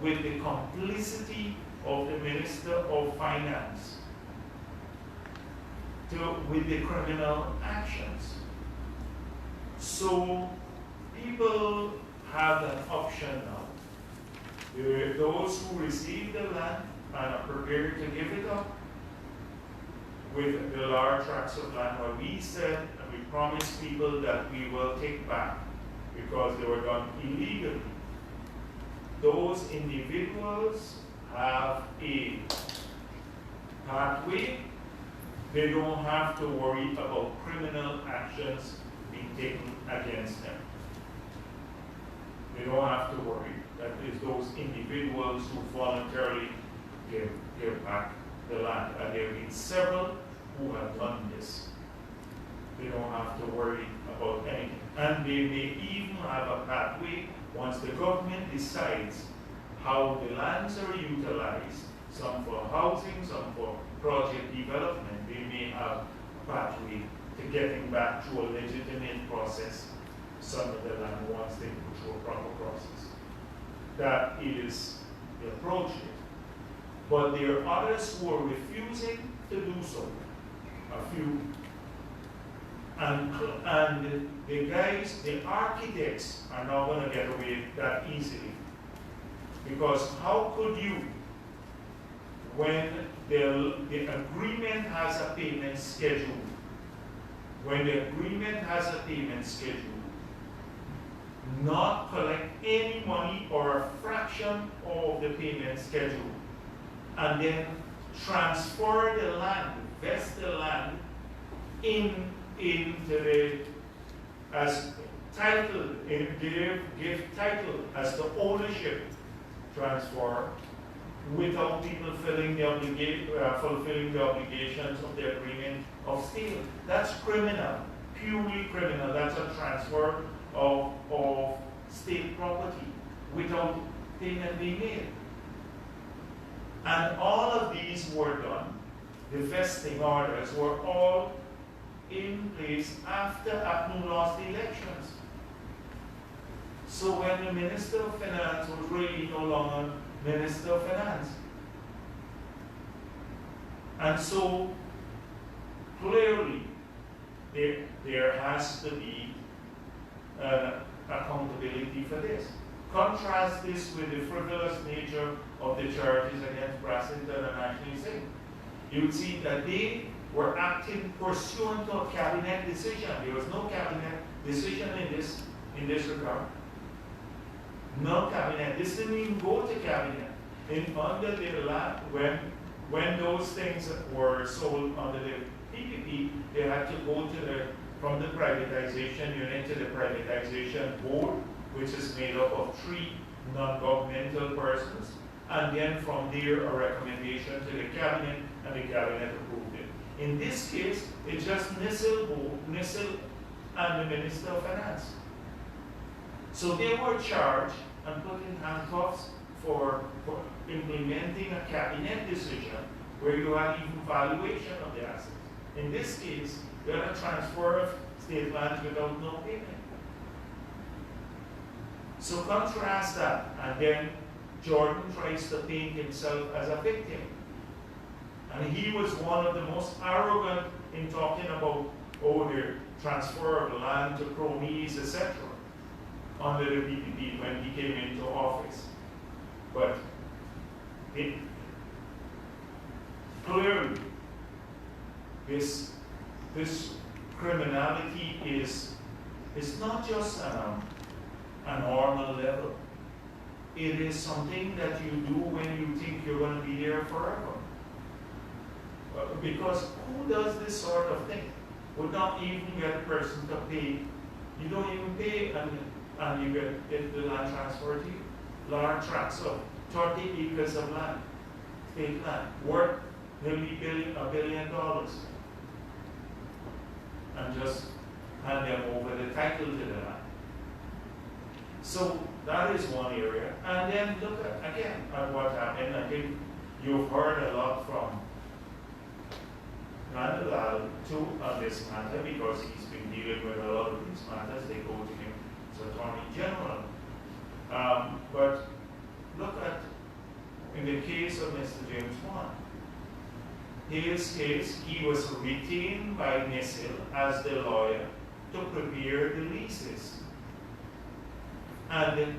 with the complicity of the Minister of Finance with the criminal actions. So people have an option now. There are those who receive the land and are prepared to give it up with the large tracts of land where we said and we promised people that we will take back because they were done illegally. Those individuals have a pathway. They don't have to worry about criminal actions being taken against them. They don't have to worry. That is those individuals who voluntarily give back the land. And there have been several who have done this. They don't have to worry about anything. And they may even have a pathway once the government decides how the lands are utilized, some for housing, some for project development. They may have a pathway to getting back through a legitimate process some of the land once they go through a proper process. That is the approach here. But there are others who are refusing to do so. A few. And the guys, the architects, are not going to get away that easily. Because how could you, when the agreement has a payment schedule, not collect any money or a fraction of the payment schedule, and then transfer the land, vest the land into the, as title, give title as the ownership transfer without people fulfilling the obligations of the agreement of steel. That's criminal, purely criminal. That's a transfer of state property without payment being made. And all of these were done, the vesting orders were all in place after APNU lost the elections. So when the Minister of Finance was really no longer Minister of Finance. And so clearly there has to be accountability for this. Contrast this with the frivolous nature of the charges against Brass International Singh. You would see that they were acting pursuant to a cabinet decision. There was no cabinet decision in this regard. No cabinet. This didn't even go to cabinet. Under the land, when those things were sold under the PPP, they had to go from the privatization unit to the privatization board, which is made up of 3 non-governmental persons, and then from there a recommendation to the cabinet, and the cabinet approved it. In this case, it's just NISIL and the Minister of Finance. So they were charged and put in handcuffs for implementing a cabinet decision where you had even valuation of the assets. In this case, you had a transfer of state lands without no payment. So contrast that, and then Jordan tries to paint himself as a victim. And he was one of the most arrogant in talking about, the transfer of land to cronies, etc., under the PPP when he came into office. But clearly, this criminality is not just a normal level. it is something that you do when you think you're going to be there forever. Because who does this sort of thing? Would not even get a person to pay. You don't even pay, and you get the land transferred to you. Large tracts of 30 acres of land, state land, worth nearly $1 billion. And just hand them over the title to the land. So that is one area. And then look at what happened. I think you've heard a lot from Nandalal too on this matter, because he's been dealing with a lot of these matters. They go to him as Attorney General. But look at, in the case of Mr. James Wan, his case, he was retained by NISIL as the lawyer to prepare the leases. And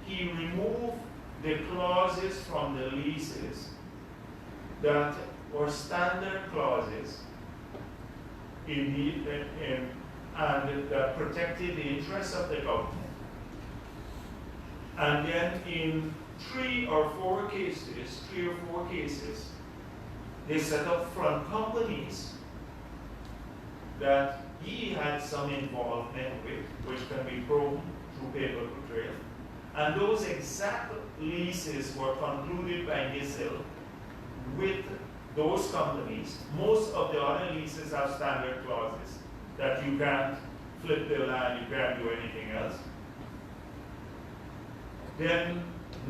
he removed the clauses from the leases that were standard clauses and that protected the interests of the government. And then in 3 or 4 cases, they set up front companies that he had some involvement with, which can be proven through paper trail. And those exact leases were concluded by NISIL with those companies. Most of the other leases have standard clauses that you can't flip the land, you can't do anything else. Then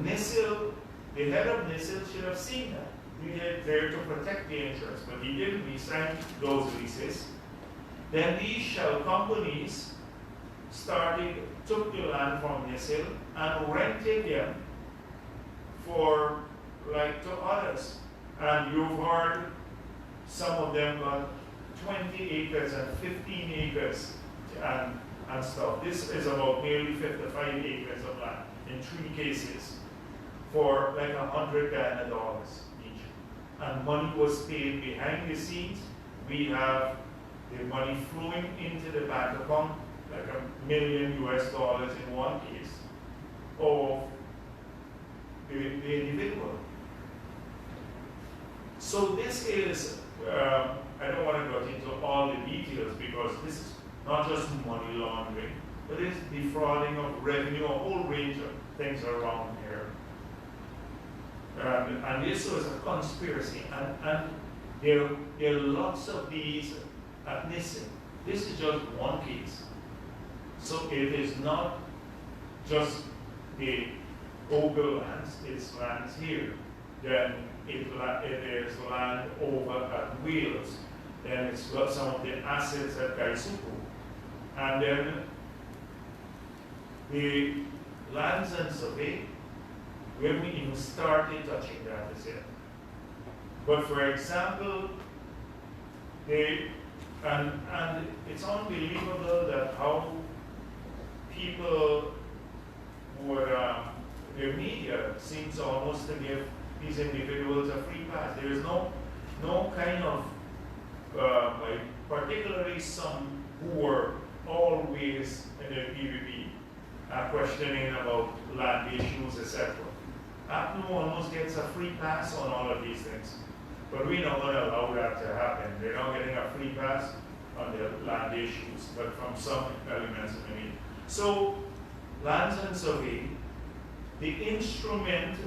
NISIL, the head of NISIL should have seen that. He had there to protect the interest, but he didn't. He signed those leases. Then these shell companies took the land from NISIL and rented them for, like, to others. And you've heard some of them got 20 acres and 15 acres and stuff. This is about nearly 55 acres of land in 3 cases for like $100 each. And money was paid behind the scenes. We have the money flowing into the bank account, like $1 million in one case of the individual. So this is, I don't want to go into all the details because this is not just money laundering, but it's defrauding of revenue, a whole range of things around here. And this was a conspiracy, and there are lots of these at NISIL. This is just one case. So it is not just the Ogle lands, it's lands here. Then it is land over at Wales. Then it's got some of the assets at Kaisuku. And then the lands and survey, we haven't even started touching that as yet. But for example, and it's unbelievable that how people would, the media seems almost to give these individuals a free pass. There is no kind of, particularly some who were always in the PVP questioning about land issues, etc. APNU almost gets a free pass on all of these things. But we're not going to allow that to happen. They're not getting a free pass on the land issues, but from some elements in the media. So, lands and survey, the instrument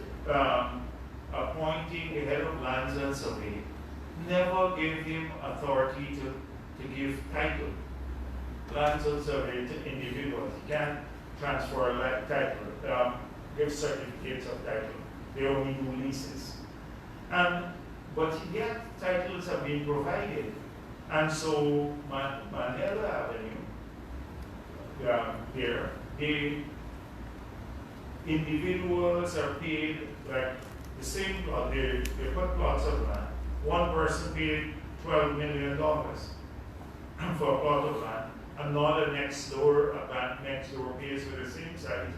appointing the head of lands and survey never gave him authority to give title. Lands and survey to individuals. He can't transfer a title, give certificates of title. They only do leases. But yet titles have been provided. And so Mandela Avenue, there, the individuals are paid like the same plot, they put plots of land. One person paid $12 million for a plot of land. Another next door, a bank next door pays for the same site,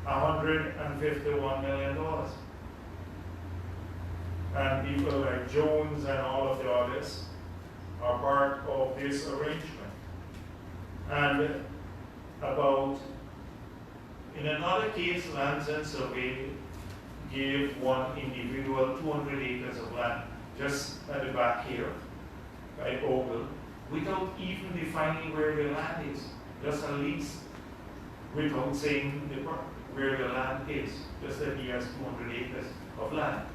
$151 million. And people like Jones and all of the others are part of this arrangement. And about in another case, Lands and Survey gave one individual 200 acres of land just at the back here, by Ogle, without even defining where the land is, just a lease, without saying where the land is, just that he has 200 acres of land.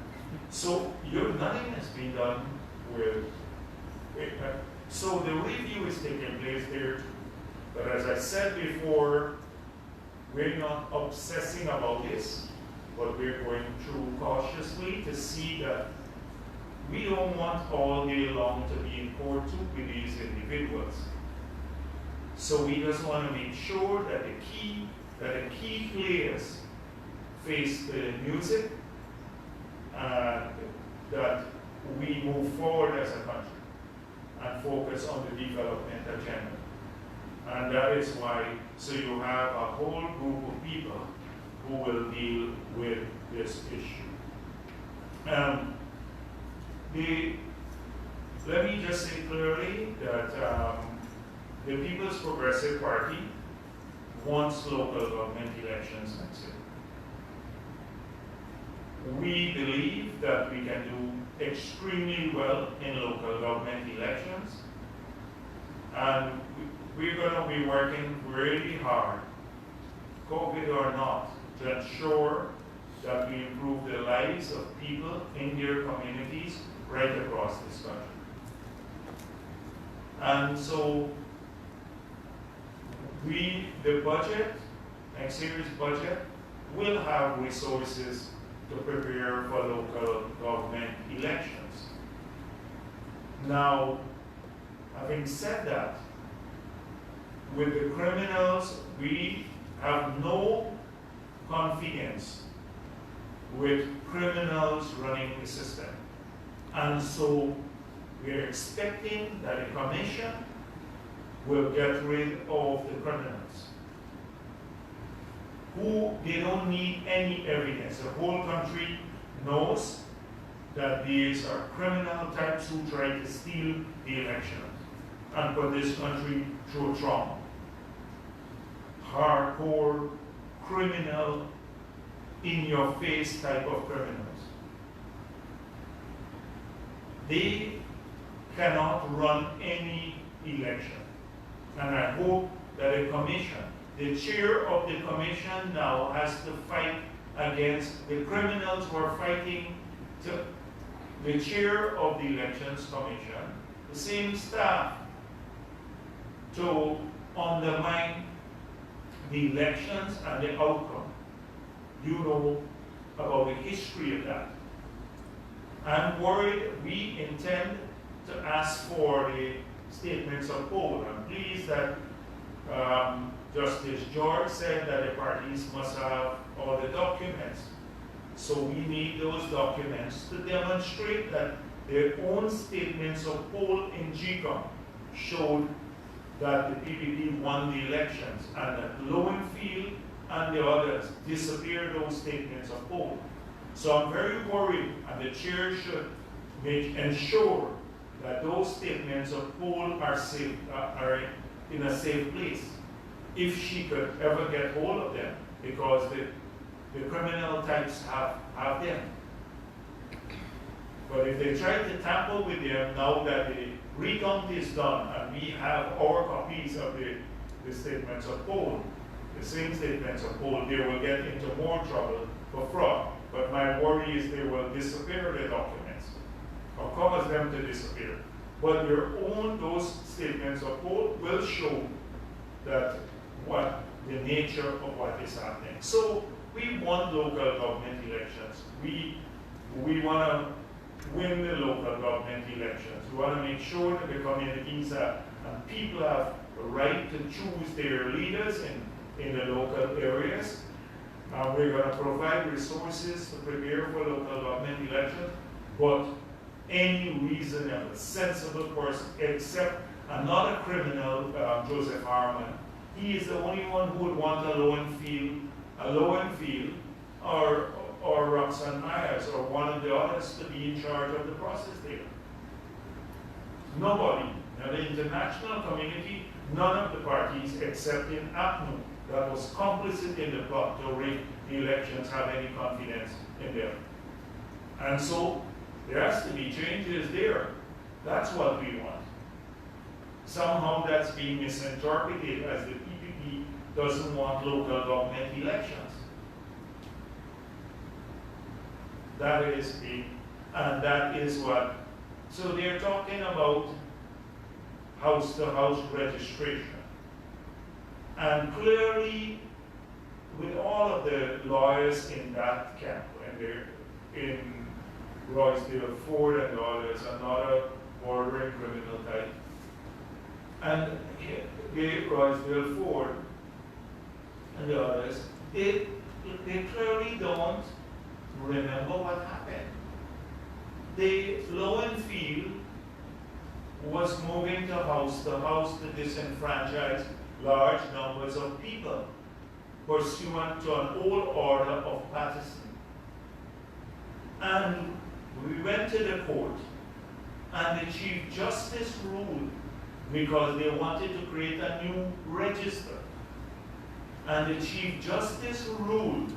So nothing has been done with so the review is taking place there too. But as I said before, we're not obsessing about this, but we're going through cautiously to see that we don't want all day long to be in court too with these individuals. So we just want to make sure that the key players face the music, that we move forward as a country and focus on the development agenda. And that is why, so you have a whole group of people who will deal with this issue. Let me just say clearly that the People's Progressive Party wants local government elections next year. We believe that we can do extremely well in local government elections, and we're going to be working really hard, COVID or not, to ensure that we improve the lives of people in their communities right across this country. And so the budget, next year's budget, will have resources to prepare for local government elections. Now, having said that, with the criminals, we have no confidence with criminals running the system. And so we're expecting that the commission will get rid of the criminals. They don't need any evidence. The whole country knows that these are criminal types who try to steal the election and put this country through trauma. Hardcore, criminal, in-your-face type of criminals. They cannot run any election. And I hope that the commission, the chair of the commission now has to fight against the criminals who are fighting to the chair of the elections commission, the same staff, to undermine the elections and the outcome. You know about the history of that. I'm worried. We intend to ask for the statements of poll. I'm pleased that Justice George said that the parties must have all the documents. So we need those documents to demonstrate that their own statements of poll in GCOM showed that the PPP won the elections and that Lowenfield and the others disappeared those statements of poll. So I'm very worried, and the chair should ensure that those statements of poll are safe, are in a safe place, if she could ever get hold of them, because the criminal types have them. But if they try to tamper with them now that the recount is done and we have our copies of the statements of poll, the same statements of poll, they will get into more trouble for fraud. But my worry is they will disappear the documents, or cause them to disappear. But those statements of poll will show that what the nature of what is happening. So we want local government elections. We want to win the local government elections. We want to make sure that the communities and people have the right to choose their leaders in the local areas. We're going to provide resources to prepare for local government elections, but any reasonable, sensible person, except another criminal, Joseph Harmon, he is the only one who would want a Lowenfield, or Roxanne Myers, or one of the others to be in charge of the process there. Nobody. Now the international community, none of the parties except in APNU, that was complicit in the plot to rig the elections have any confidence in them. And so there has to be changes there. That's what we want. Somehow that's being misinterpreted as the PPP doesn't want local government elections. That is and that is what, so they're talking about house-to-house registration. And clearly, with all of the lawyers in that camp, and they're in Royceville, Ford and others, another bordering criminal type, and the Royceville, Ford and the others, they clearly don't remember what happened. The Lowenfield was moving to house to disenfranchise large numbers of people pursuant to an old order of Patterson. And we went to the court, and the Chief Justice ruled because they wanted to create a new register. And the Chief Justice ruled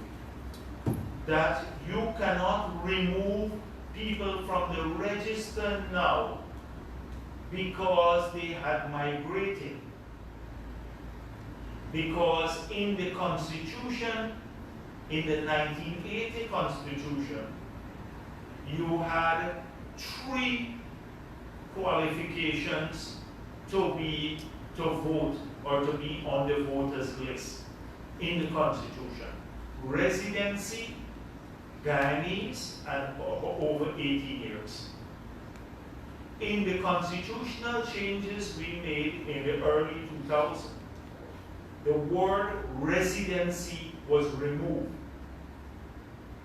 that you cannot remove people from the register now because they had migrated. Because in the Constitution, in the 1980 Constitution, you had 3 qualifications to vote or to be on the voters list in the Constitution: residency, Guyanese, and over 18 years. In the constitutional changes we made in the early 2000s, the word residency was removed.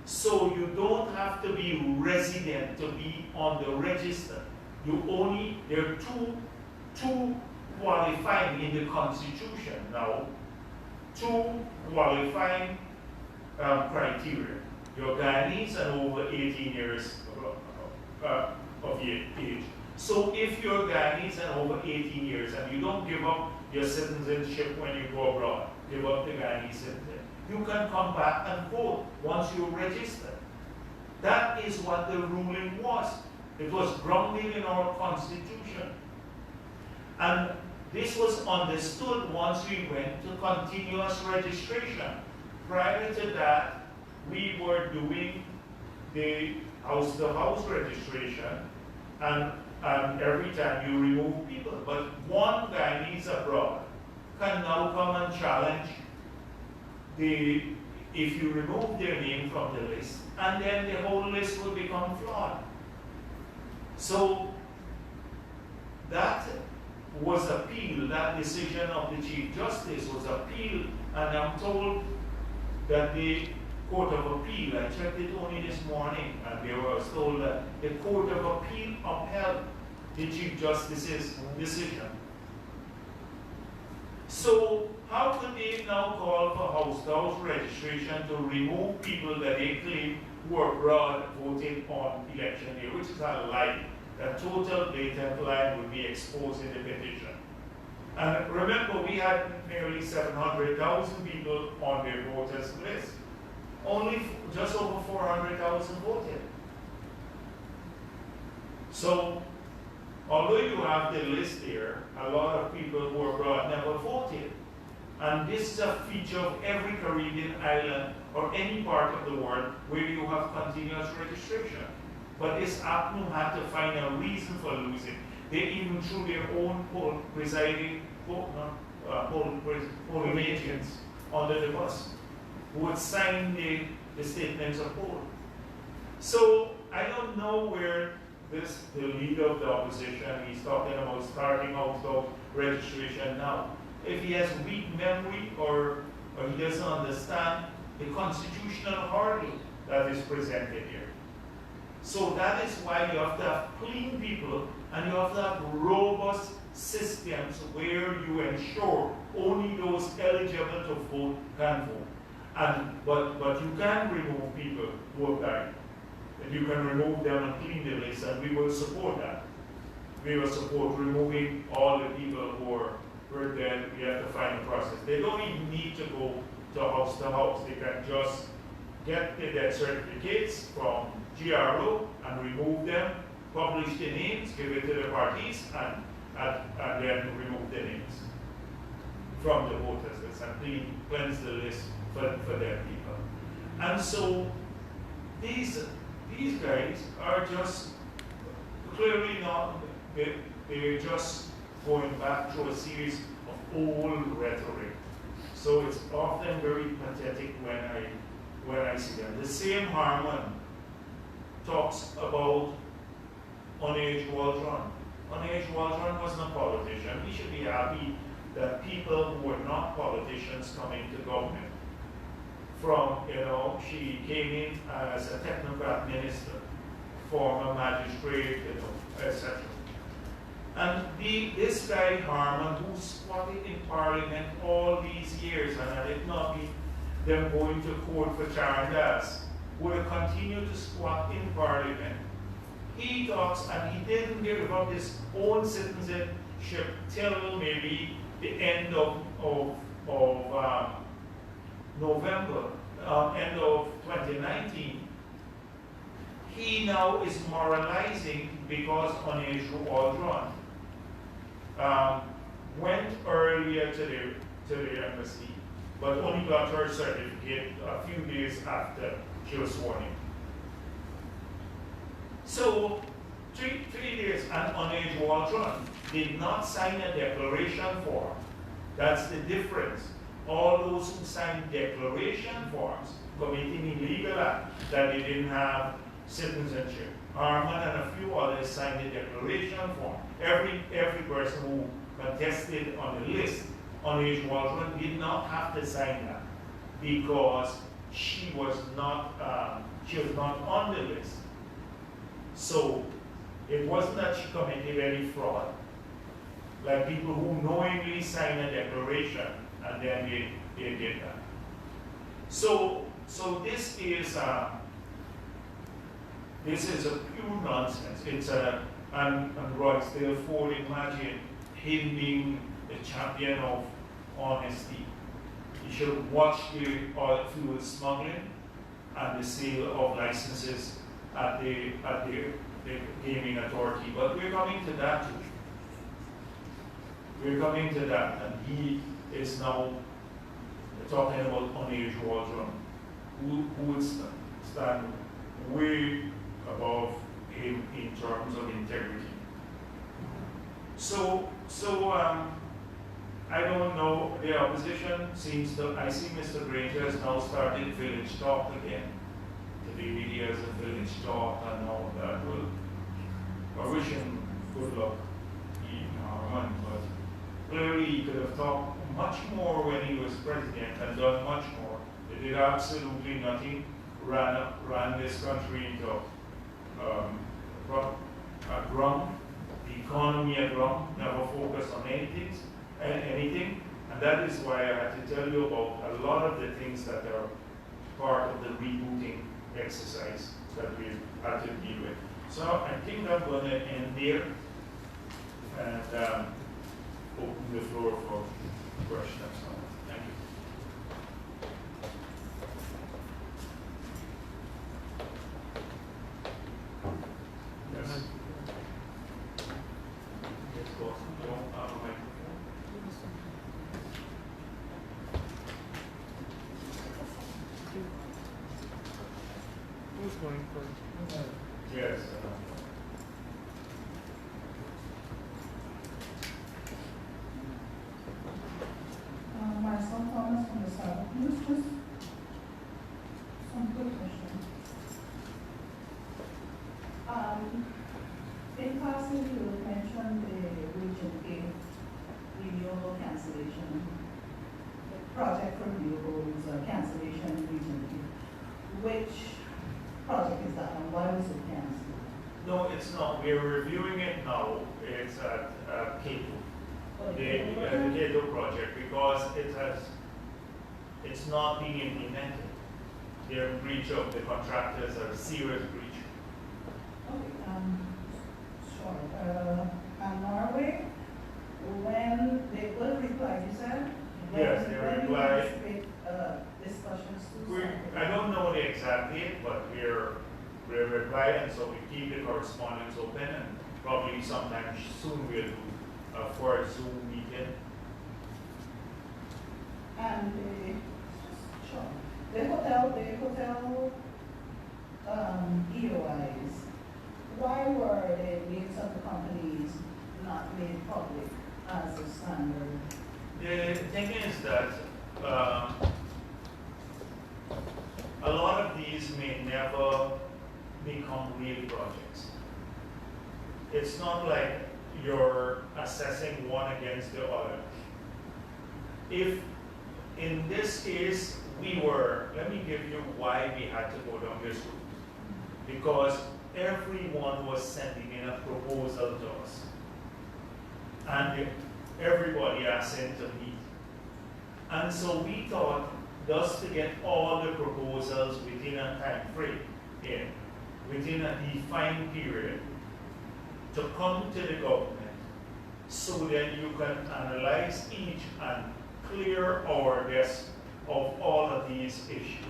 So you don't have to be resident to be on the register. There are two qualifying in the Constitution now, 2 qualifying criteria. Your Guyanese and over 18 years of age. So if you're Guyanese and over 18 years and you don't give up your citizenship when you go abroad, give up the Guyanese citizenship, you can come back and vote once you register. That is what the ruling was. It was grounded in our Constitution. And this was understood once we went to continuous registration. Prior to that, we were doing the house-to-house registration, and every time you remove people. But one Guyanese abroad can now come and challenge if you remove their name from the list, and then the whole list will become flawed. So that was appealed, that decision of the Chief Justice was appealed, and I'm told that the Court of Appeal, I checked it only this morning, and they were told that the Court of Appeal upheld the Chief Justice's decision. So how could they now call for house-to-house registration to remove people that they claim who are abroad voting on election day, which is a lie. A total blatant lie would be exposed in the petition. And remember, we had nearly 700,000 people on the voters list. Only just over 400,000 voted. So, although you have the list here, a lot of people who are abroad never voted. And this is a feature of every Caribbean island or any part of the world where you have continuous registration. But this APNU had to find a reason for losing. They even threw their own polling agents under the bus who would sign the statements of poll. So I don't know where the leader of the opposition, he's talking about starting out of registration now. If he has weak memory or he doesn't understand the constitutional hurdle that is presented here. So that is why you have to have clean people and you have to have robust systems where you ensure only those eligible to vote can vote. But you can remove people who have died. And you can remove them and clean the list, and we will support that. We will support removing all the people who are where then we have to find a process. They don't even need to go to house. They can just get the death certificates from GRO and remove them, publish the names, give it to the parties, and then remove the names from the voters list and cleanse the list for their people. And so these guys are just clearly not, they're just going back through a series of old rhetoric. So it's often very pathetic when I see them. The same Harman talks about underage Waldron. Underage Waldron wasn't a politician. We should be happy that people who were not politicians come into government. From, she came in as a technocrat minister, former magistrate, etc. And this guy Harman, who squatted in Parliament all these years, and had it not been them going to court for Charandas, would have continued to squat in Parliament. He talks, and he didn't give up his own citizenship till maybe the end of November, end of 2019. He now is moralizing because underage Waldron went earlier to the embassy, but only got her certificate a few days after she was sworn in. So, three days, and underage Waldron did not sign a declaration form. That's the difference. All those who signed declaration forms committing illegal act that they didn't have citizenship. Harman and a few others signed the declaration form. Every person who contested on the list, underage Waldron, did not have to sign that because she was not on the list. So it wasn't that she committed any fraud. Like people who knowingly sign a declaration and then they did that. So this is a pure nonsense. It's and Roy Stilford, imagine him being the champion of honesty. You should watch the oil fuel smuggling and the sale of licenses at the gaming authority. But we're coming to that too. We're coming to that, and he is now talking about underage Waldron, who would stand way above him in terms of integrity. So I don't know. The opposition seems to. I see Mr. Granger has now started village talk again. Today he has a village talk and all that. Well, I wish him good luck in Harman, but clearly he could have talked much more when he was president and done much more. They did absolutely nothing. Ran this country into a grump, the economy a grump, never focused on anything, and that is why I had to tell you about a lot of the things that are part of the rebooting exercise that we've had to deal with. So I think I'm going to end there and open the floor for questions. Thank you. Yes. Let's go. Don't have a microphone. Who's going first? Yes. Myself, Thomas from the South. Just some quick questions. In passing, you mentioned the Region A renewable cancellation. The project for renewables cancellation in Region A. Which project is that and why was it cancelled? No, it's not. We're reviewing it now. It's at Cato. The Cato project, because it's not being implemented. They're in breach of the contractors, a serious breach. Okay, sure. And Norway, when they will correspondence open, and probably sometime soon we'll do for a Zoom meeting. And sure. The hotel EOIs, why were the names of the companies not made public as a standard? The thing is that a lot of these may never become real projects. It's not like you're assessing one against the other. If in this case let me give you why we had to go down this route. Because everyone was sending in a proposal to us. And everybody asking to meet. And so we thought, just to get all the proposals within a time frame, within a defined period, to come to the government, so then you can analyze each and clear our desk of all of these issues,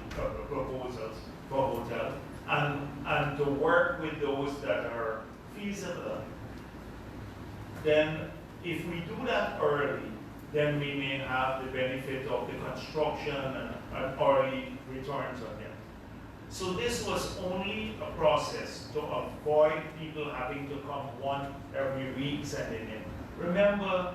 proposals for hotel, and to work with those that are feasible. Then, if we do that early, then we may have the benefit of the construction and early returns on them. So this was only a process to avoid people having to come one every week sending in. Remember,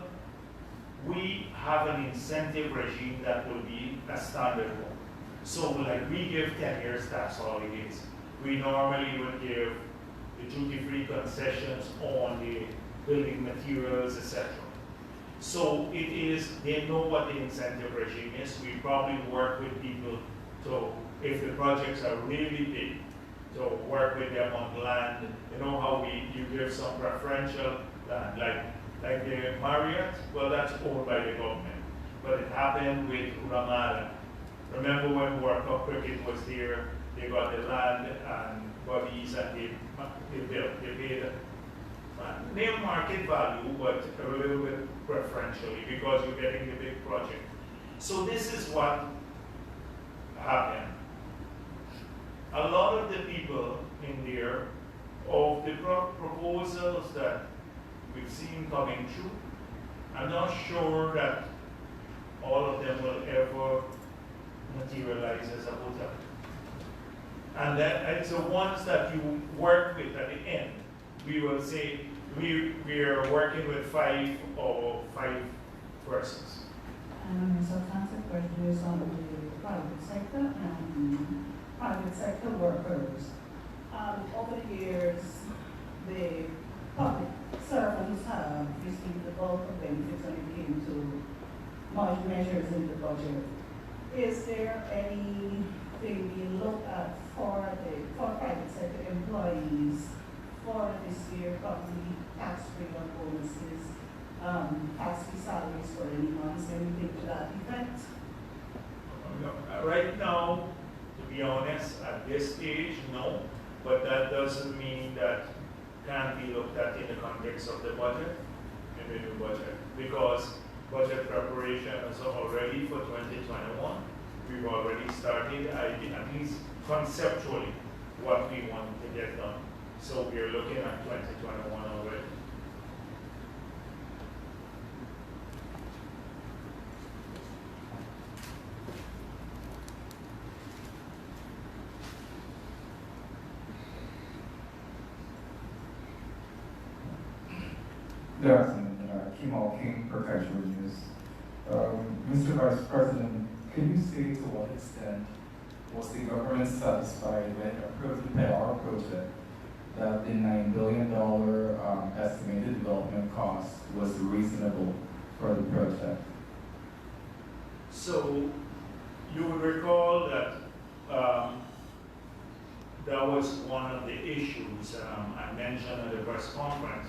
we have an incentive regime that will be a standard one. So like we give 10 years tax holidays. We normally would give the duty-free concessions on the building materials, etc. So it is, they know what the incentive regime is. We probably work with people to, if the projects are really big, to work with them on land. You know how you give some preferential land, like the Marriott, well, that's owned by the government. But it happened with Ramada. Remember when World Cup Cricket was there, they got the land and bodies and they built, they paid near market value, but a little bit preferentially because you're getting the big project. So this is what happened. A lot of the people in there, of the proposals that we've seen coming through, I'm not sure that all of them will ever materialize as a hotel. And it's the ones that you work with at the end. We will say, we are working with 5 persons. And substantive question is on the private sector and private sector workers. Over the years, the public servants have received the bulk of benefits when it came to measures in the budget. Is there anything being looked at for private sector employees for this year, probably tax-free on bonuses, tax-free salaries for any months, anything to that effect? Right now, to be honest, at this stage, no. But that doesn't mean that can't be looked at in the context of the budget, in the new budget, because budget preparation is already for 2021. We've already started, at least conceptually, what we want to get done. So we're looking at 2021 already. Good afternoon, Kimal King, Perpetual News. Mr. Vice President, can you say to what extent was the government satisfied when approving our project that the $9 billion estimated development cost was reasonable for the project? So you would recall that that was one of the issues I mentioned at the press conference,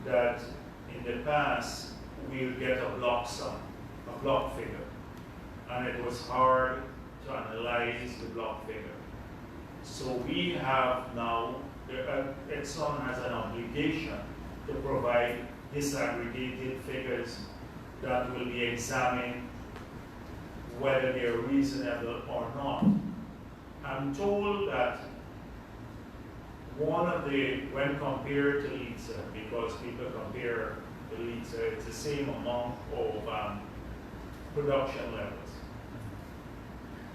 that in the past we would get a block sum, a block figure, and it was hard to analyze the block figure. So we have now, Exxon has an obligation to provide disaggregated figures that will be examined whether they're reasonable or not. I'm told that one of the, when compared to LITSA, because people compare the LITSA, it's the same amount of production levels,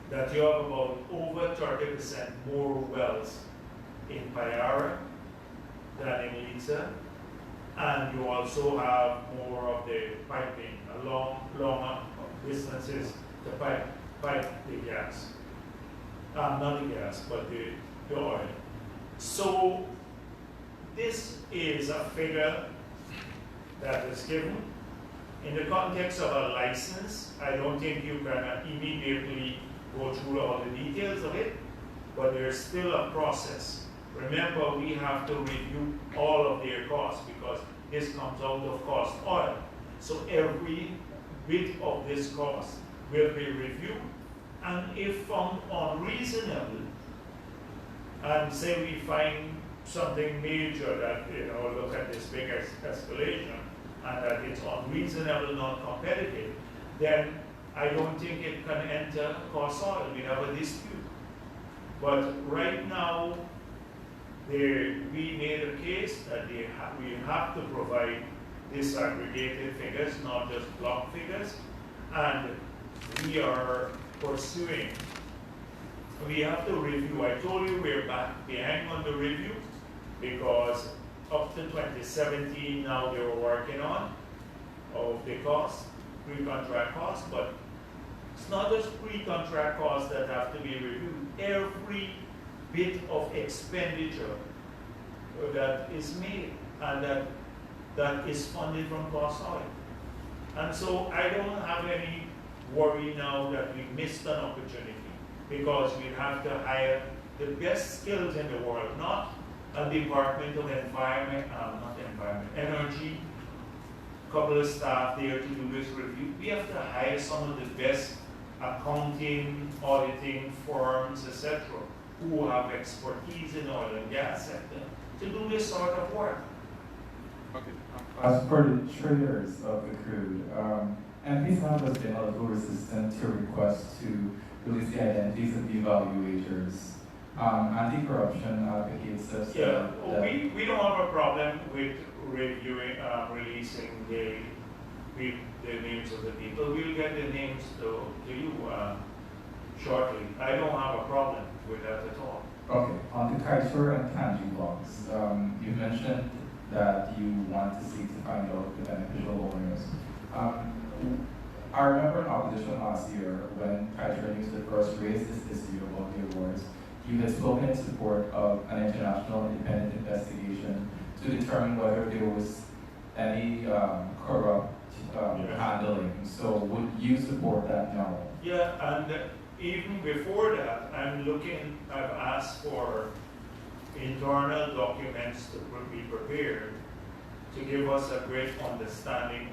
that you have about over 30% more wells in BHARRAT than in LITSA, and you also have more of the piping, longer distances to pipe the gas. Not the gas, but the oil. So this is a figure that is given. In the context of a license, I don't think you can immediately go through all the details of it, but there's still a process. Remember, we have to review all of their costs because this comes out of cost oil. So every bit of this cost will be reviewed, and if found unreasonable, and say we find something major that, look at this big escalation, and that it's unreasonable, not competitive, then I don't think it can enter cost oil. We have a dispute. But right now, we made a case that we have to provide disaggregated figures, not just block figures, and we are pursuing. We have to review. I told you we're behind on the review because up to 2017 now they were working on of the cost, pre-contract costs, but it's not just pre-contract costs that have to be reviewed. Every bit of expenditure that is made and that is funded from cost oil. And so I don't have any worry now that we missed an opportunity because we have to hire the best skills in the world, not a Department of Energy, couple of staff there to do this review. We have to hire some of the best accounting, auditing firms, etc., who have expertise in oil and gas sector to do this sort of work. Okay. As for the traders of the crude, MPs have been a little resistant to requests to release the identities of the evaluators. Anti-corruption advocates have said that we don't have a problem with reviewing, releasing the names of the people. We'll get the names to you shortly. I don't have a problem with that at all. Okay, on the Kaiser and Kanji blocks, you mentioned that you want to seek to find out the beneficial owners. I remember in opposition last year when Kaiser News had first raised this issue about the awards, you had spoken in support of an international independent investigation to determine whether there was any corrupt handling. So would you support that now? Yeah, and even before that, I've asked for internal documents to be prepared to give us a great understanding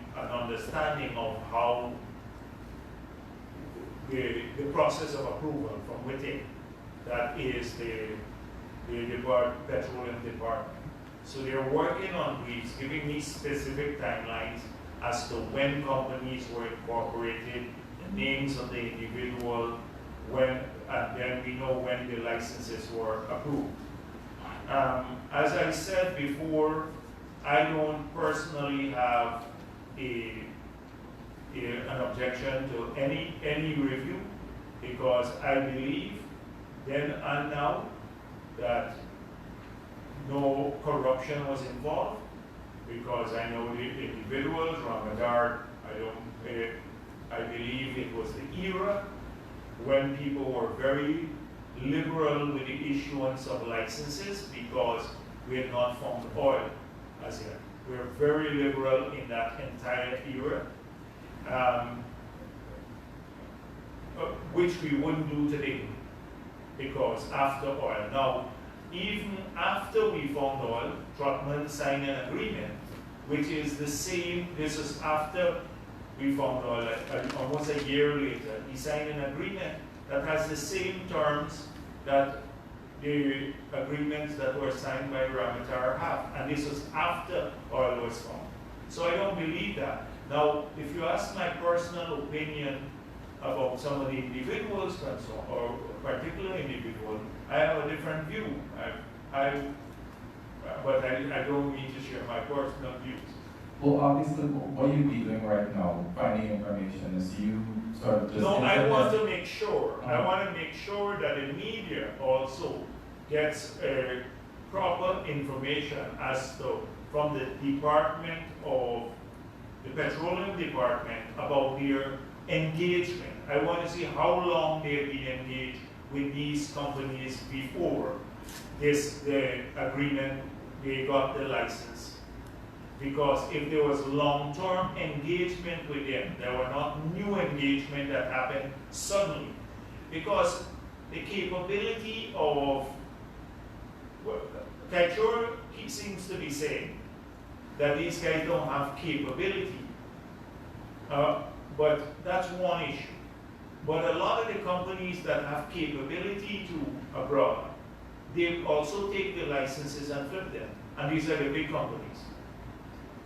of how the process of approval from within, that is the petroleum department. So they're working on briefs, giving me specific timelines as to when companies were incorporated, the names of the individual, and then we know when the licenses were approved. As I said before, I don't personally have an objection to any review because I believe then and now that no corruption was involved because I know the individuals, Ramadan, I believe it was the era when people were very liberal with the issuance of licenses because we had not found oil as yet. We were very liberal in that entire era, which we wouldn't do today because after oil. Now, even after we found oil, Trotman signed an agreement, which is the same, this is after we found oil, almost a year later, he signed an agreement that has the same terms that the agreements that were signed by Ramatar have, and this was after oil was found. So I don't believe that. Now, if you ask my personal opinion about some of the individuals concerned, or particular individual, I have a different view. but I don't mean to share my personal views. Well, obviously, what you'd be doing right now, finding information, is you sort of just... No, I want to make sure. I Uh-huh. want to make sure that the media also gets proper information as to, from the Department of, the Petroleum Department, about their engagement. I want to see how long they've been engaged with these companies before the agreement, they got the license. Because if there was long-term engagement with them, there were not new engagement that happened suddenly. Because the capability of, well, Petro seems to be saying that these guys don't have capability. But that's one issue. But a lot of the companies that have capability to abroad, they also take the licenses and flip them. And these are the big companies.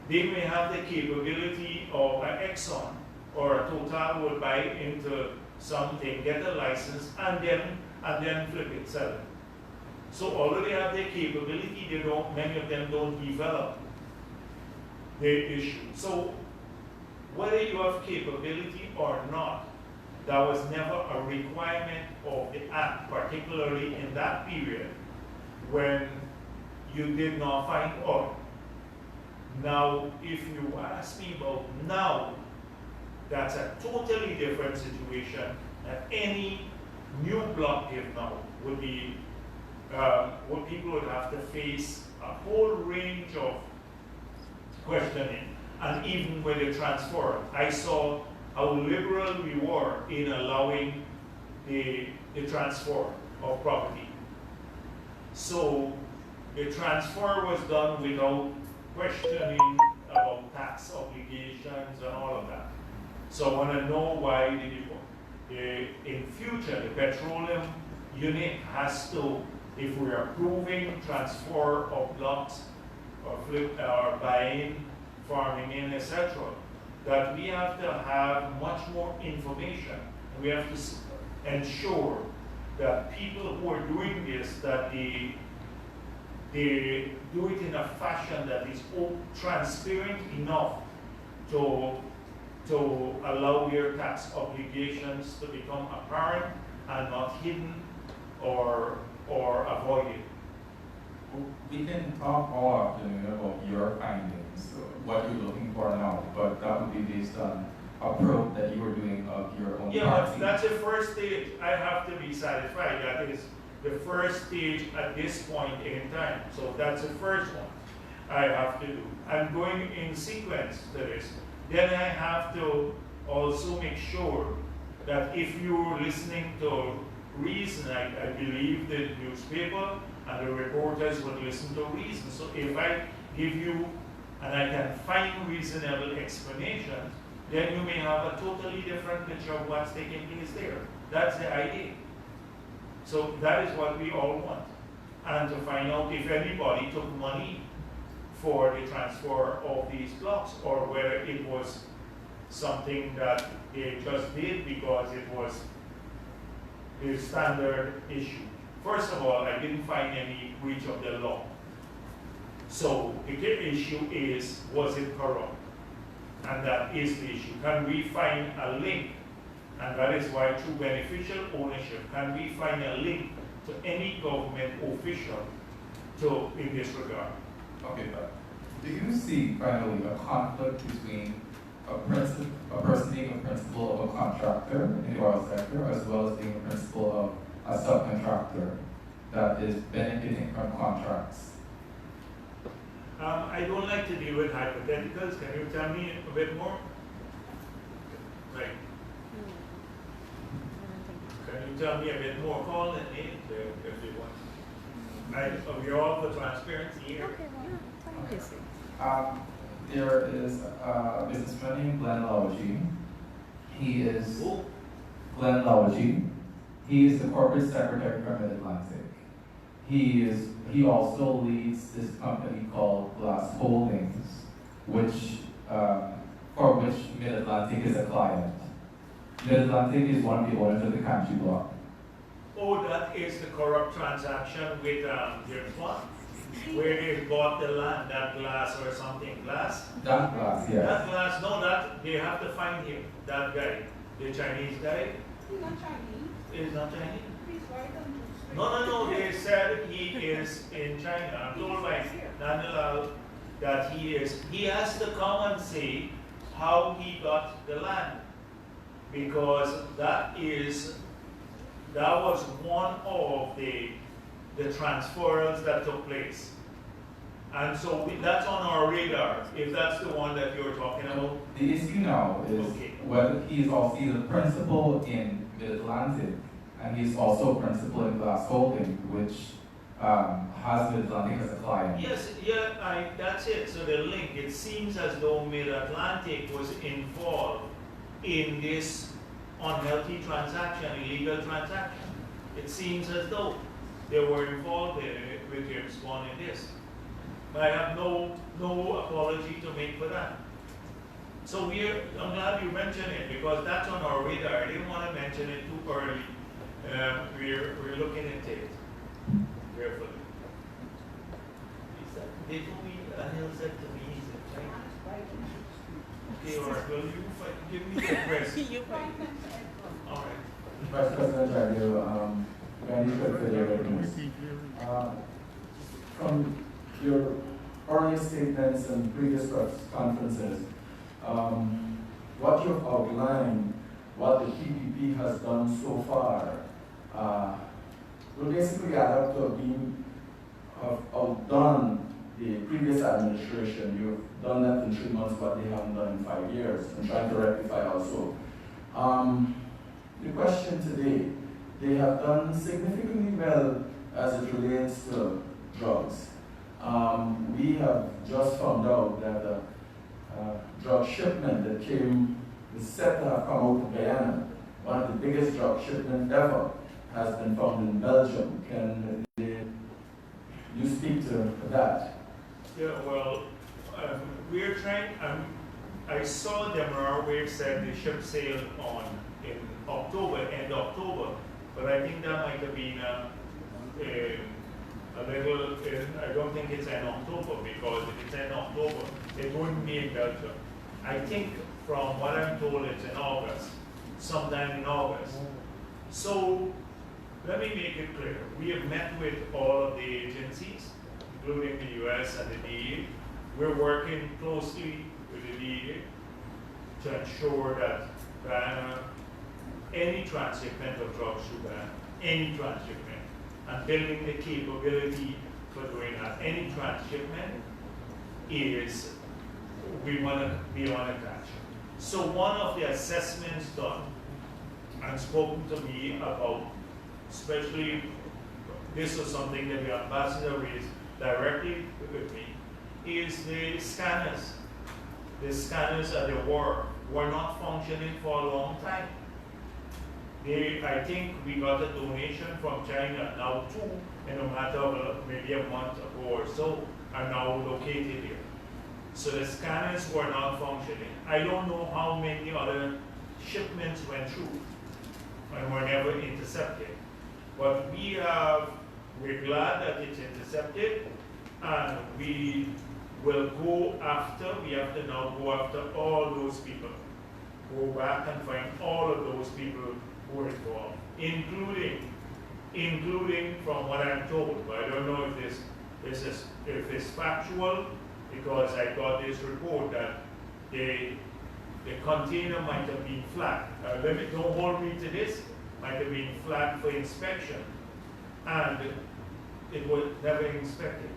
They may have the capability of an Exxon or a Total will buy into something, get a license, and then flip it, sell it. So although they have the capability, many of them don't develop the issue. So whether you have capability or not, that was never a requirement of the act, particularly in that period when you did not find oil. Now, if you ask me about now, that's a totally different situation, and any new block give now would be, what people would have to face a whole range of questioning, and even with the transfer. I saw how liberal we were in allowing the transfer of property. So the transfer was done without questioning about tax obligations and all of that. So I want to know why in future the petroleum unit has to, if we are approving transfer of blocks or flip or buying, farming in, etc., that we have to have much more information. We have to ensure that people who are doing this, that they do it in a fashion that is transparent enough to allow their tax obligations to become apparent and not hidden or avoided. We can talk all afternoon about your findings, what you're looking for now, but that would be based on a probe that you were doing of your own Yeah, party. but that's the first stage. I have to be satisfied. That is the first stage at this point in time. So that's the first one I have to do. I'm going in sequence to this. Then I have to also make sure that if you're listening to reason, I believe the newspaper and the reporters would listen to reason. So if I give you, and I can find reasonable explanations, then you may have a totally different picture of what's taking place there. That's the idea. So that is what we all want. And to find out if anybody took money for the transfer of these blocks, or whether it was something that they just did because it was a standard issue. First of all, I didn't find any breach of the law. So the issue is, was it corrupt? And that is the issue. Can we find a link? And that is why through beneficial ownership, can we find a link to any government official in this regard? Okay, but do you see finally a conflict between a person being a principal of a contractor in the oil sector, as well as being a principal of a subcontractor that is benefiting from contracts? I don't like to deal with hypotheticals. Can you tell me a bit more? Like, can you tell me a bit more? Call and name if you want. We're all for transparency here. There is a businessman named Glenn Lawaji. He is Who? Glenn Lawaji. He is the corporate secretary for Mid-Atlantic. He also leads this company called Glass Holdings, for which Mid-Atlantic is a client. Mid-Atlantic is one of the owners of the Kanchi block. Oh, that is the corrupt transaction with James Bond? where they bought the land, that glass or something, glass? That glass, yes. That glass, no, that, they have to find him, that guy, the Chinese guy. He's not Chinese. Is not Chinese? He's white and blue. No, they said he is in China. I'm told by Nandalal that he has to come and say how he got the land. Because that was one of the transfers that took place. And so that's on our radar, if that's the one that you're talking about. The issue now is whether he's also a principal in Mid-Atlantic, and he's also a principal in Glass Holding, which has Mid-Atlantic as a client. Yes, yeah, that's it. So the link, it seems as though Mid-Atlantic was involved in this unhealthy transaction, illegal transaction. It seems as though they were involved in it with James Bond in this. But I have no apology to make for that. So I'm glad you mentioned it because that's on our radar. I didn't want to mention it too early. We're looking into it carefully. They told me, Anil said to me, he's in China. Okay, all right, well, give me the address. All right. Vice President JAGDEO, when you could for your readiness. From your earlier statements and previous press conferences, what you've outlined, what the PPP has done so far, will basically add up to being outdone the previous administration. You've done that in 3 months, but they haven't done in 5 years, and trying to rectify also. The question today, they have done significantly well as it relates to drugs. We have just found out that the drug shipment that is set to have come out of Guyana, one of the biggest drug shipments ever, has been found in Belgium. Can you speak to that? Yeah, well, we're trying, I saw Demerara where it said the ship sailed in October, end October, but I think that might have been a little, I don't think it's in October, because if it's in October, it wouldn't be in Belgium. I think from what I'm told, it's in August, sometime in August. So let me make it clear. We have met with all of the agencies, including the US and the DEA. We're working closely with the DEA to ensure that any transshipment of drugs through Guyana, any transshipment, and building the capability for doing that. Any transshipment is, we want to be on a catch. So one of the assessments done and spoken to me about, especially this was something that the ambassador raised directly with me, is the scanners. The scanners at the were not functioning for a long time. I think we got a donation from China, now two, in a matter of maybe a month ago or so, are now located here. So the scanners were not functioning. I don't know how many other shipments went through and were never intercepted. But we're glad that it's intercepted, and we will go after, we have to now go after all those people. Go back and find all of those people who were involved, including from what I'm told, but I don't know if it's factual, because I got this report that the container might have been flagged. Don't hold me to this, might have been flagged for inspection, and it was never inspected.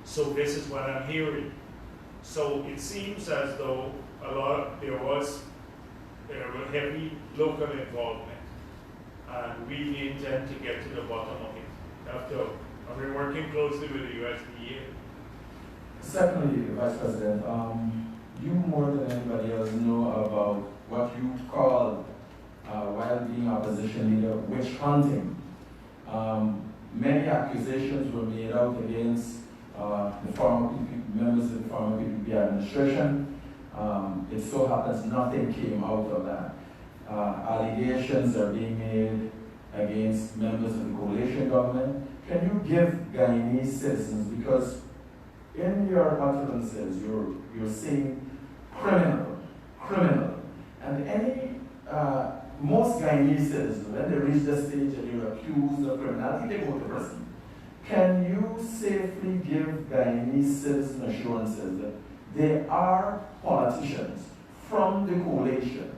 So this is what I'm hearing. So it seems as though there was heavy local involvement, and we intend to get to the bottom of it. I've been working closely with the USDA. Secondly, Vice President, you more than anybody else know about what you call, while being opposition leader, witch hunting. Many accusations were made out against the former members of the former PPP administration. It so happens nothing came out of that. Allegations are being made against members of the coalition government. Can you give Guyanese citizens, because in your utterances, you're saying criminal, and most Guyanese citizens, when they reach the stage and you're accused of criminality, they go to prison. Can you safely give Guyanese citizen assurances that they are politicians from the coalition?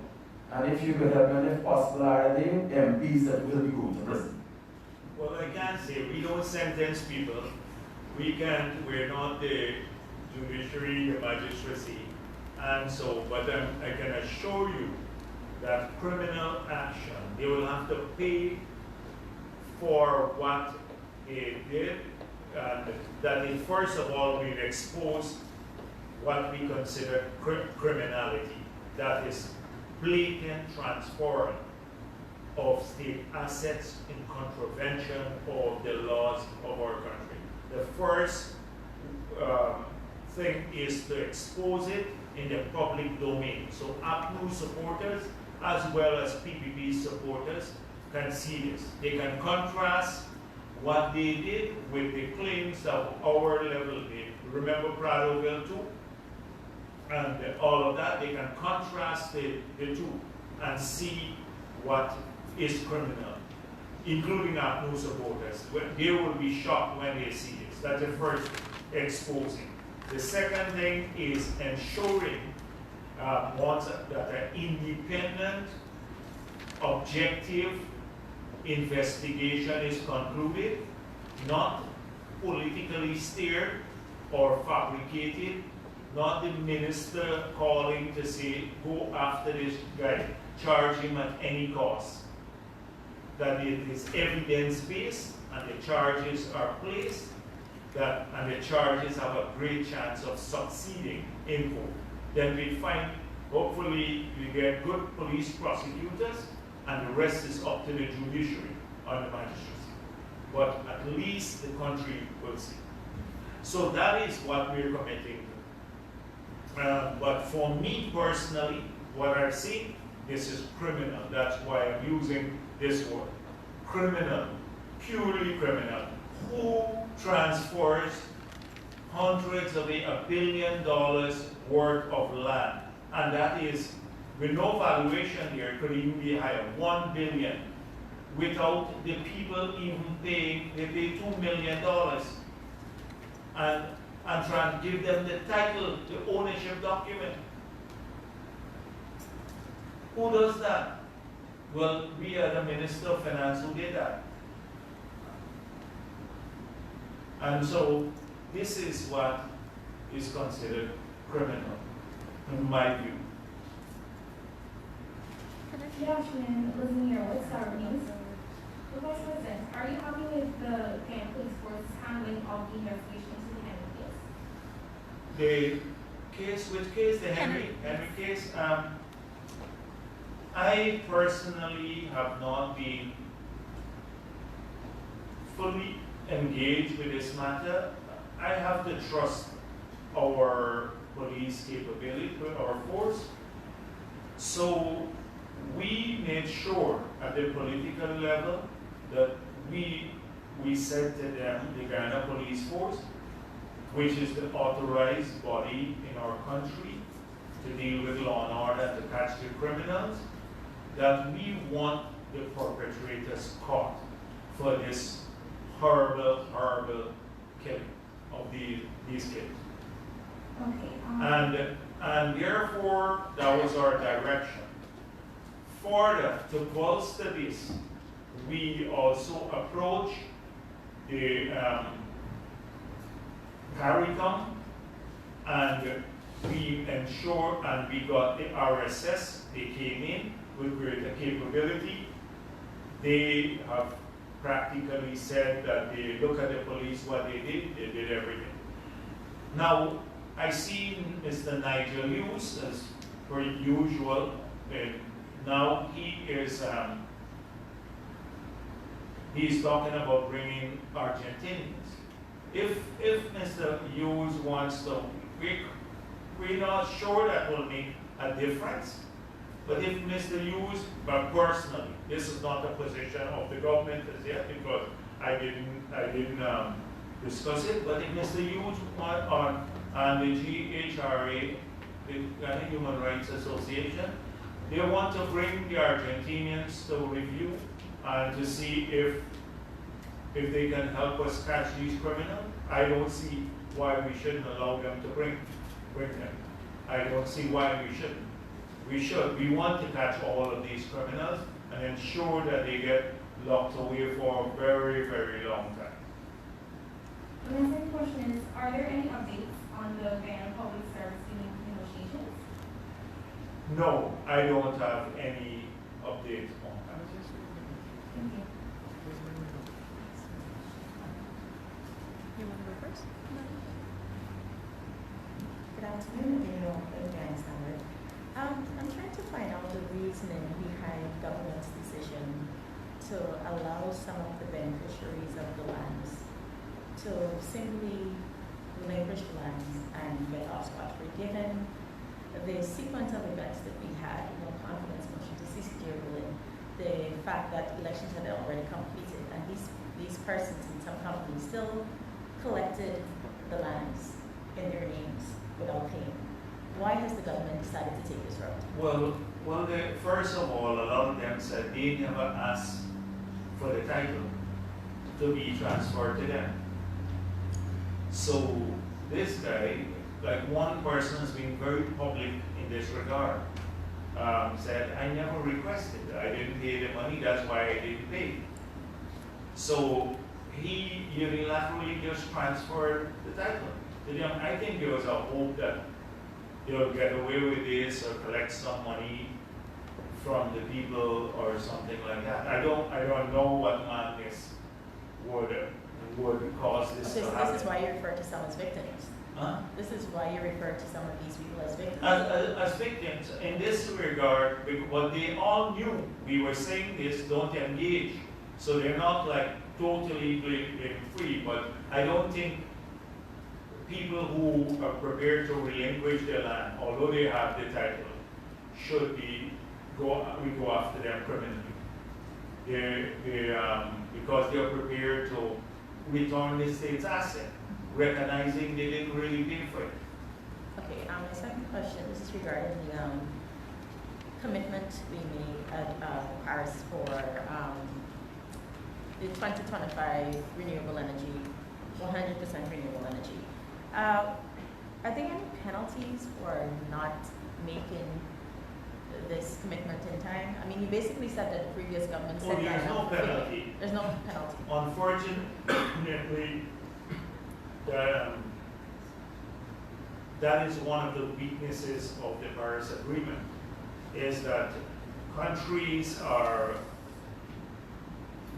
And if you could help me, and if possible, are they MPs that will be going to prison? Well, I can't say. We don't sentence people. We're not the judiciary, the magistracy. And so, but I can assure you that criminal action, they will have to pay for what they did. And that is, first of all, we've exposed what we consider criminality. That is blatant transfer of state assets in contravention of the laws of our country. The first thing is to expose it in the public domain. So APNU supporters as well as PPP supporters can see this. They can contrast what they did with the claims of our level did. Remember Pradoville too? And all of that, they can contrast the two and see what is criminal, including APNU supporters. They will be shocked when they see this. That's the first, exposing. The second thing is ensuring that an independent, objective investigation is concluded, not politically steered or fabricated, not the minister calling to say, go after this guy, charge him at any cost. That it is evidence-based and the charges are placed, and the charges have a great chance of succeeding in court. Then we find, hopefully, we get good police prosecutors, and the rest is up to the judiciary and the magistracy. But at least the country will see. So that is what we're committing to. But for me personally, what I see, this is criminal. That's why I'm using this word. Criminal, purely criminal. Who transfers hundreds of $1 billion worth of land? And that is, with no valuation there, it could even be higher, $1 billion, without the people even paying, they pay $2 million. And try and give them the title, the ownership document. Who does that? Well, we are the Minister of Finance who did that. And so this is what is considered criminal, in my view. Good afternoon, Lizzie here with Star News. The question was this: are you happy with the Guyana Police Force handling of the investigation into the Henry case? The case, which case? The Henry case? I personally have not been fully engaged with this matter. I have to trust our police capability, our force. So we made sure at the political level that we said to them, the Guyana Police Force, which is the authorized body in our country to deal with law and order and to catch the criminals, that we want the perpetrators caught for this horrible, horrible killing of these kids. Okay. And therefore, that was our direction. Further, to bolster this, we also approached the CARICOM, and we ensured, and we got the RSS, they came in with greater capability. They have practically said that they look at the police, what they did everything. Now, I see Mr. Nigel Hughes, as per usual, and now he's talking about bringing Argentinians. If Mr. Hughes wants to, we're not sure that will make a difference. But if Mr. Hughes, but personally, this is not a position of the government as yet, because I didn't discuss it. But if Mr. Hughes on and the GHRA, the Ghana Human Rights Association, they want to bring the Argentinians to review and to see if they can help us catch these criminals, I don't see why we shouldn't allow them to bring them. I don't see why we shouldn't. We should. We want to catch all of these criminals and ensure that they get locked away for a very, very long time. And my second question is, are there any updates on the Guyana Public Service Union negotiations? No, I don't have any updates on that. Thank you. You want to go first? Good afternoon, Standard. I'm trying to find out the reasoning behind government's decision to allow some of the beneficiaries of the lands to simply relinquish lands and get off scot-free, given the sequence of events that we had, confidence motion to cease ruling, the fact that elections had already completed, and these persons in some companies still collected the lands in their names without paying. Why has the government decided to take this route? Well, first of all, a lot of them said they never asked for the title to be transferred to them. So this guy, like one person has been very public in this regard, said, I never requested, I didn't pay the money, that's why I didn't pay. So he unilaterally just transferred the title to them. I think there was a hope that they'll get away with this or collect some money from the people or something like that. I don't know what madness would cause this to happen. This is why you refer to some as victims. Huh? This is why you refer to some of these people as victims. As victims, in this regard, what they all knew, we were saying this, don't engage. So they're not like totally blame free, but I don't think people who are prepared to relinquish their land, although they have the title, should we go after them criminally. Because they're prepared to return the state's asset, recognizing they didn't really pay for it. Okay, my second question, this is regarding the commitment we made at Paris for the 2025 renewable energy, 100% renewable energy. Are there any penalties for not making this commitment in time? I mean, you basically said that the previous government said there's no penalty. There's no penalty. Unfortunately, that is one of the weaknesses of the Paris Agreement, is that countries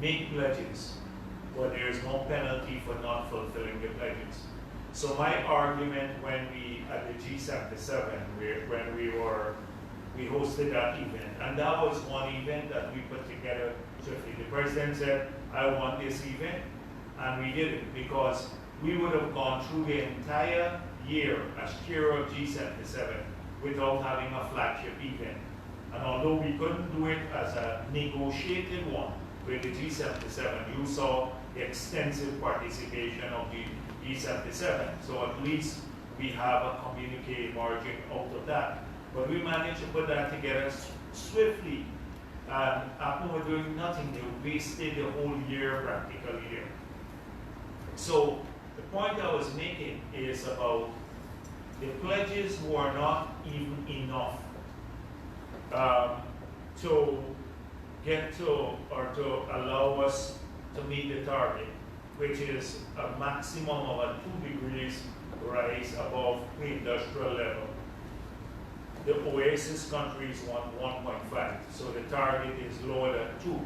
make pledges, but there is no penalty for not fulfilling the pledges. So my argument when we, at the G77, when we hosted that event, and that was one event that we put together swiftly. The president said, I want this event, and we did it because we would have gone through the entire year as chair of G77 without having a flagship event. And although we couldn't do it as a negotiated one with the G77, you saw the extensive participation of the G77. So at least we have a communique emerging out of that. But we managed to put that together swiftly. And after we're doing nothing, they wasted the whole year practically there. So the point I was making is about the pledges were not even enough to get to or to allow us to meet the target, which is a maximum of a 2 degrees rise above pre-industrial level. The OASIS countries want 1.5, so the target is lower than 2.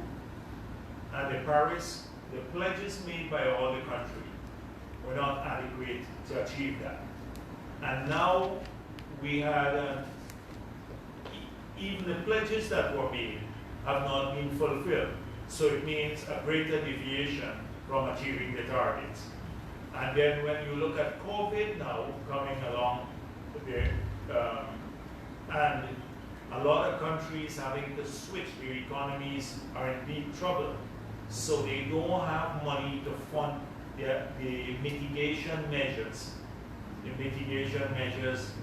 And the pledges made by all the countries were not adequate to achieve that. And now we had, even the pledges that were made have not been fulfilled. So it means a greater deviation from achieving the targets. And then when you look at COVID now coming along, and a lot of countries having to switch, their economies are in deep trouble. So they don't have money to fund the mitigation measures,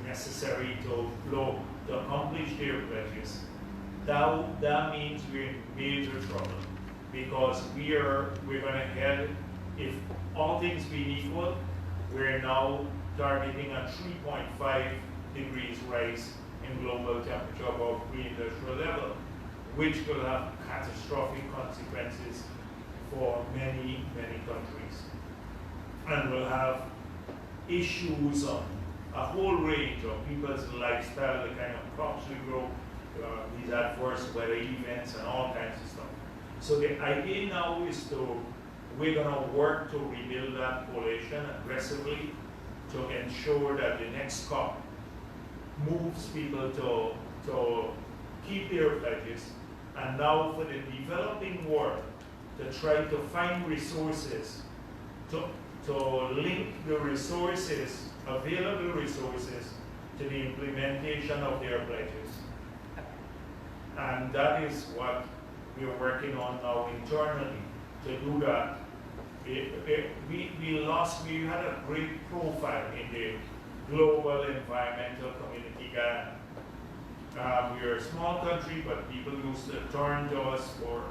necessary to accomplish their pledges, that means we're in major trouble, because we're going to head, if all things being equal, we're now targeting a 3.5 degrees rise in global temperature above pre-industrial level, which will have catastrophic consequences for many, many countries, and will have issues on a whole range of people's lifestyle, the kind of crops we grow, these adverse weather events, and all kinds of stuff. So the idea now is we're going to work to rebuild that coalition aggressively to ensure that the next COP moves people to keep their pledges, and now for the developing world to try to find resources to link the resources, available resources, to the implementation of their pledges. And that is what we're working on now internally to do that. We had a great profile in the global environmental community Ghana. We're a small country, but people used to turn to us for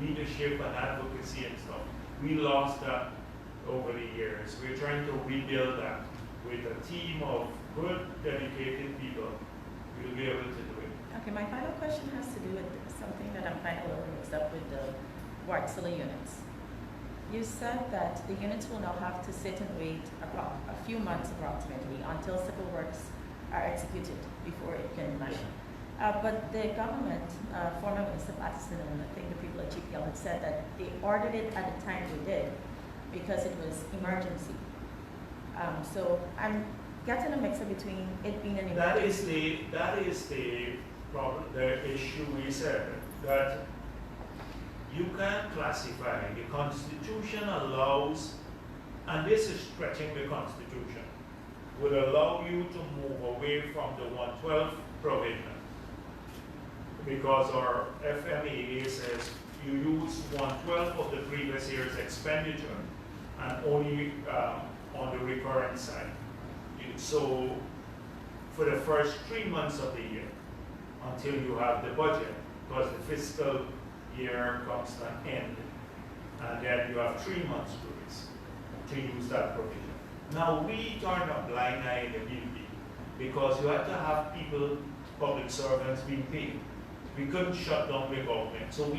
leadership and advocacy and stuff. We lost that over the years. We're trying to rebuild that with a team of good, dedicated people. We'll be able to do it. Okay, my final question has to do with something that I'm kind of a little mixed up with the Wartsila units. You said that the units will now have to sit and wait a few months approximately until civil works are executed before it can run. But the government, former Minister Patterson and I think the people at GPL had said that they ordered it at the time they did because it was emergency. So I'm getting a mixture between it being an emergency. That is the problem, the issue we said, that you can classify, the Constitution allows, and this is stretching the Constitution, would allow you to move away from the 112 provision, because our FMEA says you use 112 of the previous year's expenditure and only on the recurrent side. So for the first 3 months of the year, until you have the budget, because the fiscal year comes to an end, and then you have 3 months to use that provision. Now we turned a blind eye in the BB because you had to have people, public servants, being paid. We couldn't shut down the government. So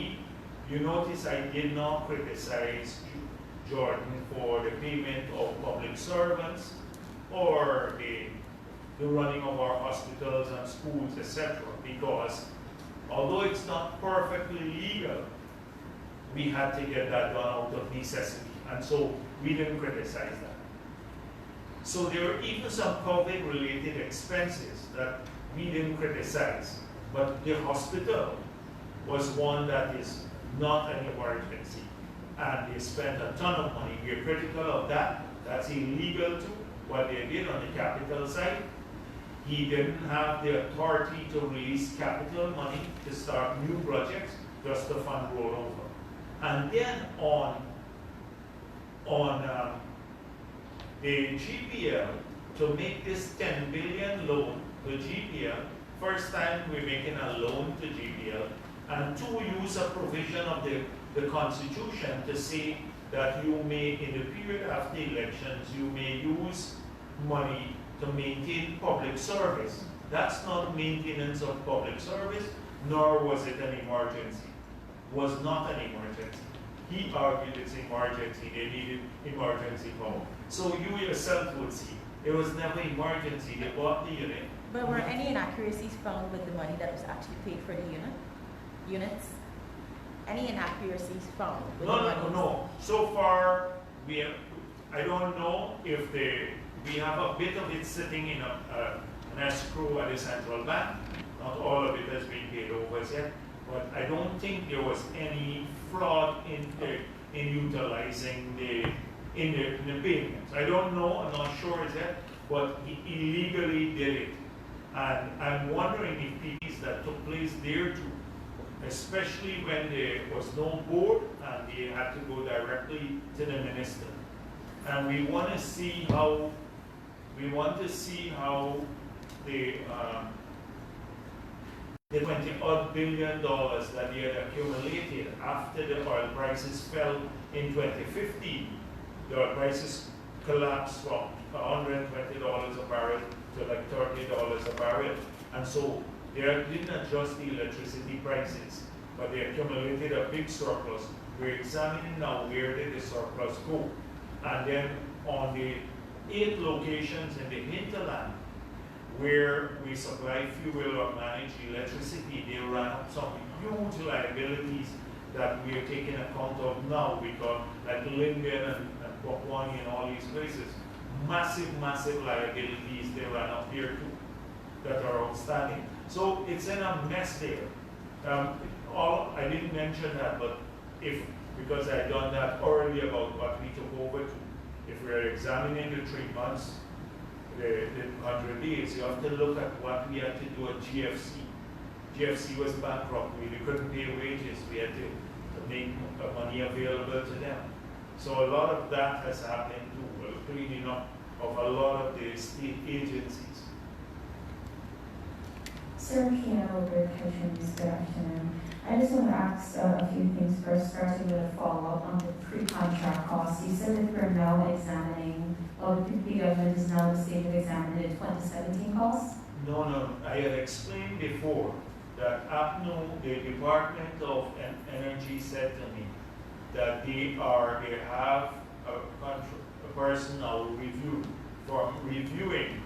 you notice I did not criticize Jordan for the payment of public servants or the running of our hospitals and schools, etc. Because although it's not perfectly legal, we had to get that done out of necessity. And so we didn't criticize that. So there were even some COVID-related expenses that we didn't criticize. But the hospital was one that is not an emergency. And they spent a ton of money. We're critical of that. That's illegal too, what they did on the capital side. He didn't have the authority to release capital money to start new projects, just to fund rollover. And then on the GPL, to make this 10 billion loan to GPL, first time we're making a loan to GPL, and to use a provision of the Constitution to say that you may, in the period after elections, you may use money to maintain public service. That's not maintenance of public service, nor was it an emergency. Was not an emergency. He argued it's emergency, they needed emergency power. So you yourself would see, it was never emergency, they bought the unit. But were any inaccuracies found with the money that was actually paid for the units? Any inaccuracies found with the money? No. So far, I don't know if we have a bit of it sitting in an escrow at the central bank. Not all of it has been paid over yet. But I don't think there was any fraud in utilizing the payments. I don't know, I'm not sure yet, but he illegally did it. And I'm wondering if PPs that took place there too, especially when there was no board and they had to go directly to the minister. And we want to see how the $20-odd billion that they had accumulated after the oil prices fell in 2015. The oil prices collapsed from $120 a barrel to like $30 a barrel. And so they didn't adjust the electricity prices, but they accumulated a big surplus. We're examining now where did the surplus go. And then on the 8 locations in the hinterland where we supply fuel or manage electricity, they ran up some huge liabilities that we are taking account of now, because like Linden and Bokwani and all these places, massive liabilities they ran up here too that are outstanding. So it's in a mess there. I didn't mention that, but because I done that already about what we took over to, if we're examining the 3 months, the 100 days, you have to look at what we had to do at GFC. GFC was bankrupt. We couldn't pay wages. We had to make money available to them. So a lot of that has happened too, cleaning up of a lot of the state agencies. Sir Piano, good afternoon. I just want to ask a few things first, starting with a follow-up on the pre-contract costs. You said that we're now examining, or the government is now in the stage of examining the 2017 costs? No. I had explained before that APNO, the Department of Energy, said to me that they have a person now reviewing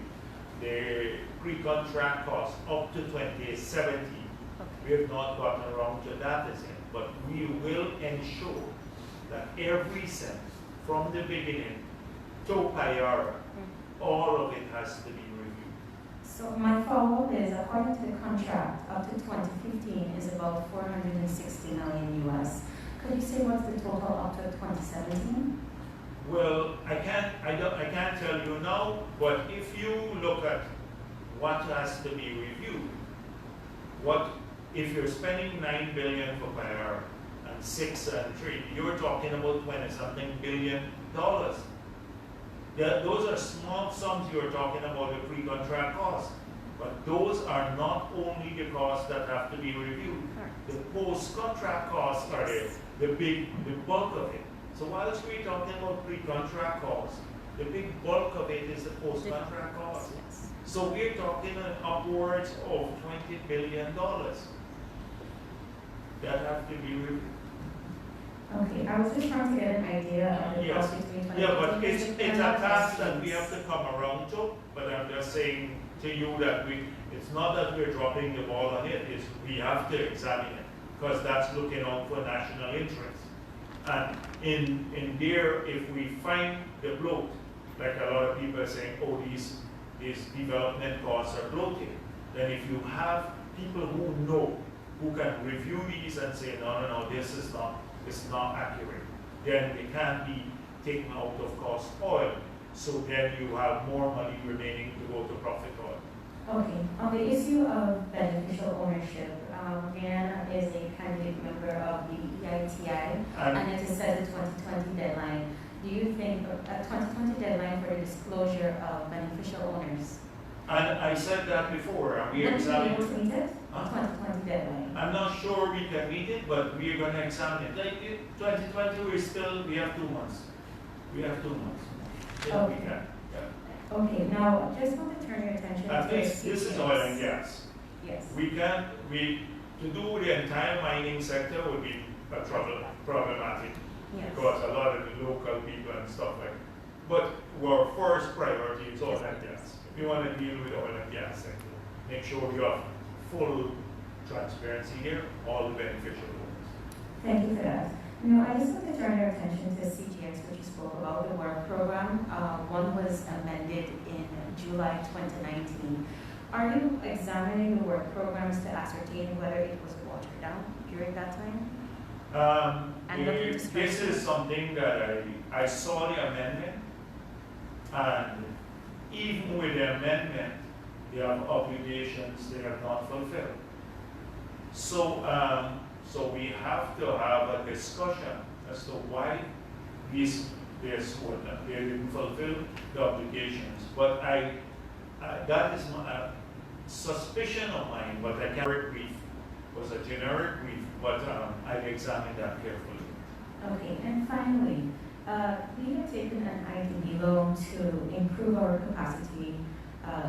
the pre-contract costs up to 2017. We have not gotten around to that as yet, but we will ensure that every cent from the beginning to BHARRAT, all of it has to be reviewed. So my follow-up is, according to the contract, up to 2015 is about $460 million US. Could you say what's the total up to 2017? Well, I can't tell you now, but if you look at what has to be reviewed, if you're spending $9 billion for BHARRAT and 6 and 3, you're talking about 20-something billion dollars. Those are small sums you're talking about the pre-contract costs, but those are not only the costs that have to be reviewed. The post-contract costs are the bulk of it. So whilst we're talking about pre-contract costs, the big bulk of it is the post-contract costs. So we're talking upwards of $20 billion that have to be reviewed. Okay, I was just trying to get an idea of the Yes. cost between 2015 Yeah, but it's a task that we estimates. have to come around to, but I'm just saying to you that it's not that we're dropping the ball on it, it's we have to examine it, because that's looking out for national interest. And in there, if we find the bloat, like a lot of people are saying, oh, these development costs are bloated, then if you have people who know, who can review these and say, no, this is not accurate, then they can't be taken out of cost oil. So then you have more money remaining to go to profit oil. Okay, on the issue of beneficial ownership, Guyana is a candidate member of the EITI, and it is set a 2020 deadline. Do you think a 2020 deadline for the disclosure of beneficial owners? And I said that before, and we Would you be examined. able to meet it? 2020 deadline. I'm not sure we can meet it, but we are going to examine it. Like 2020, we have 2 months. We have 2 months. Yeah, Okay. we can. Yeah. Okay, now I just want to turn your attention At to least this is oil and gas. Yes. To do the entire mining sector would be problematic. Yes. Because a lot of the local people and stuff like that. But our first priority is oil and gas. If you want to deal with the oil and gas sector, make sure you have full transparency here, all the beneficial owners. Thank you for that. Now, I just want to turn your attention to CGX, which you spoke about, the work program. One was amended in July 2019. Are you examining the work programs to ascertain whether it was watered down during that time? This is something that I saw the amendment, and even with the amendment, they have obligations they have not fulfilled. So we have to have a discussion as to why these they didn't fulfill the obligations. But that is my suspicion of mine, but I can't brief was a generic brief, but I examined that carefully. Okay, and finally, we have taken an IDB loan to improve our capacity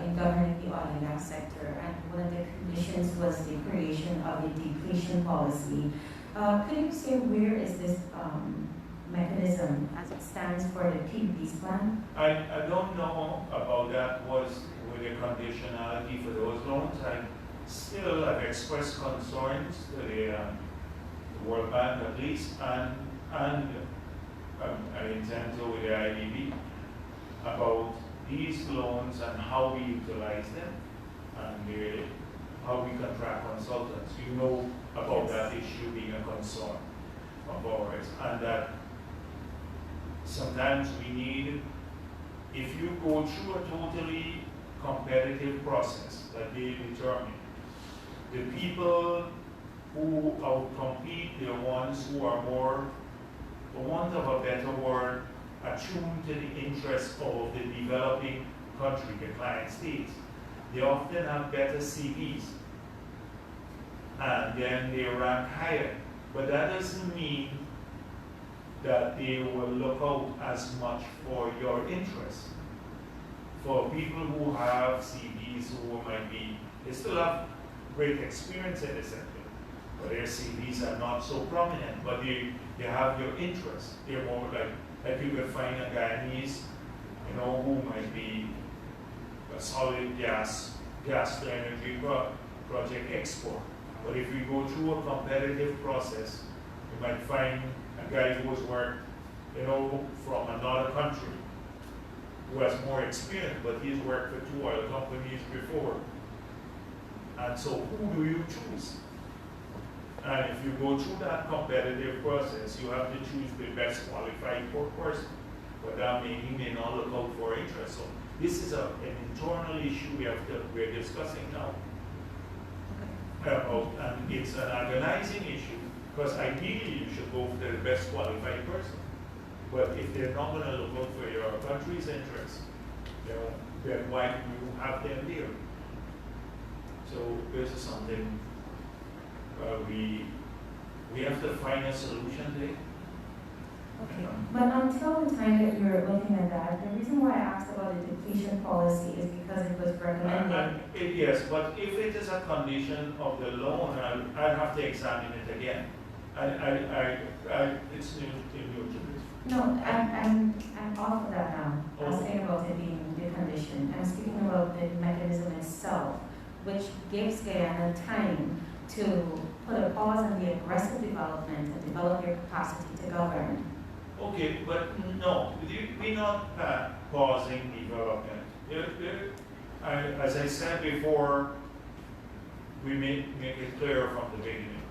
in governing the oil and gas sector, and one of the conditions was the creation of a depletion policy. Could you say where is this mechanism as it stands for the PB's plan? I don't know about that was with the conditionality for those loans. I still have expressed concerns to the World Bank at least, and I intend to with the IDB about these loans and how we utilize them and how we contract consultants. You know about that issue being a concern of ours, and that sometimes we need, if you go through a totally competitive process that they determine, the people who outcompete, the ones who are more, for want of a better word, attuned to the interests of the developing country, the client states. They often have better CVs, and then they rank higher. But that doesn't mean that they will look out as much for your interests. For people who have CVs who might be, they still have great experience in the sector, but their CVs are not so prominent, but they have your interests. They're more like you could find a Guyanese, who might be a solid gas to energy project export. But if we go through a competitive process, you might find a guy who has worked, from another country, who has more experience, but he's worked for 2 oil companies before. And so who do you choose? And if you go through that competitive process, you have to choose the best qualified person. But that he may not look out for interest. So this is an internal issue we're discussing now. And it's an agonizing issue, because ideally you should go for the best qualified person. But if they're not going to look out for your country's interest, then why do you have them there? So this is something we have to find a solution to it. Okay, but until the time that you're looking at that, the reason why I asked about the depletion policy is because it was recommended. Yes, but if it is a condition of the loan, I'll have to examine it again. It's new to me. No, I'm off of that now. I was saying about it being the condition. I'm speaking about the mechanism itself, which gives Guyana time to put a pause on the aggressive development and develop your capacity to govern. Okay, but no, we're not pausing development. As I said before, we make it clear from the beginning.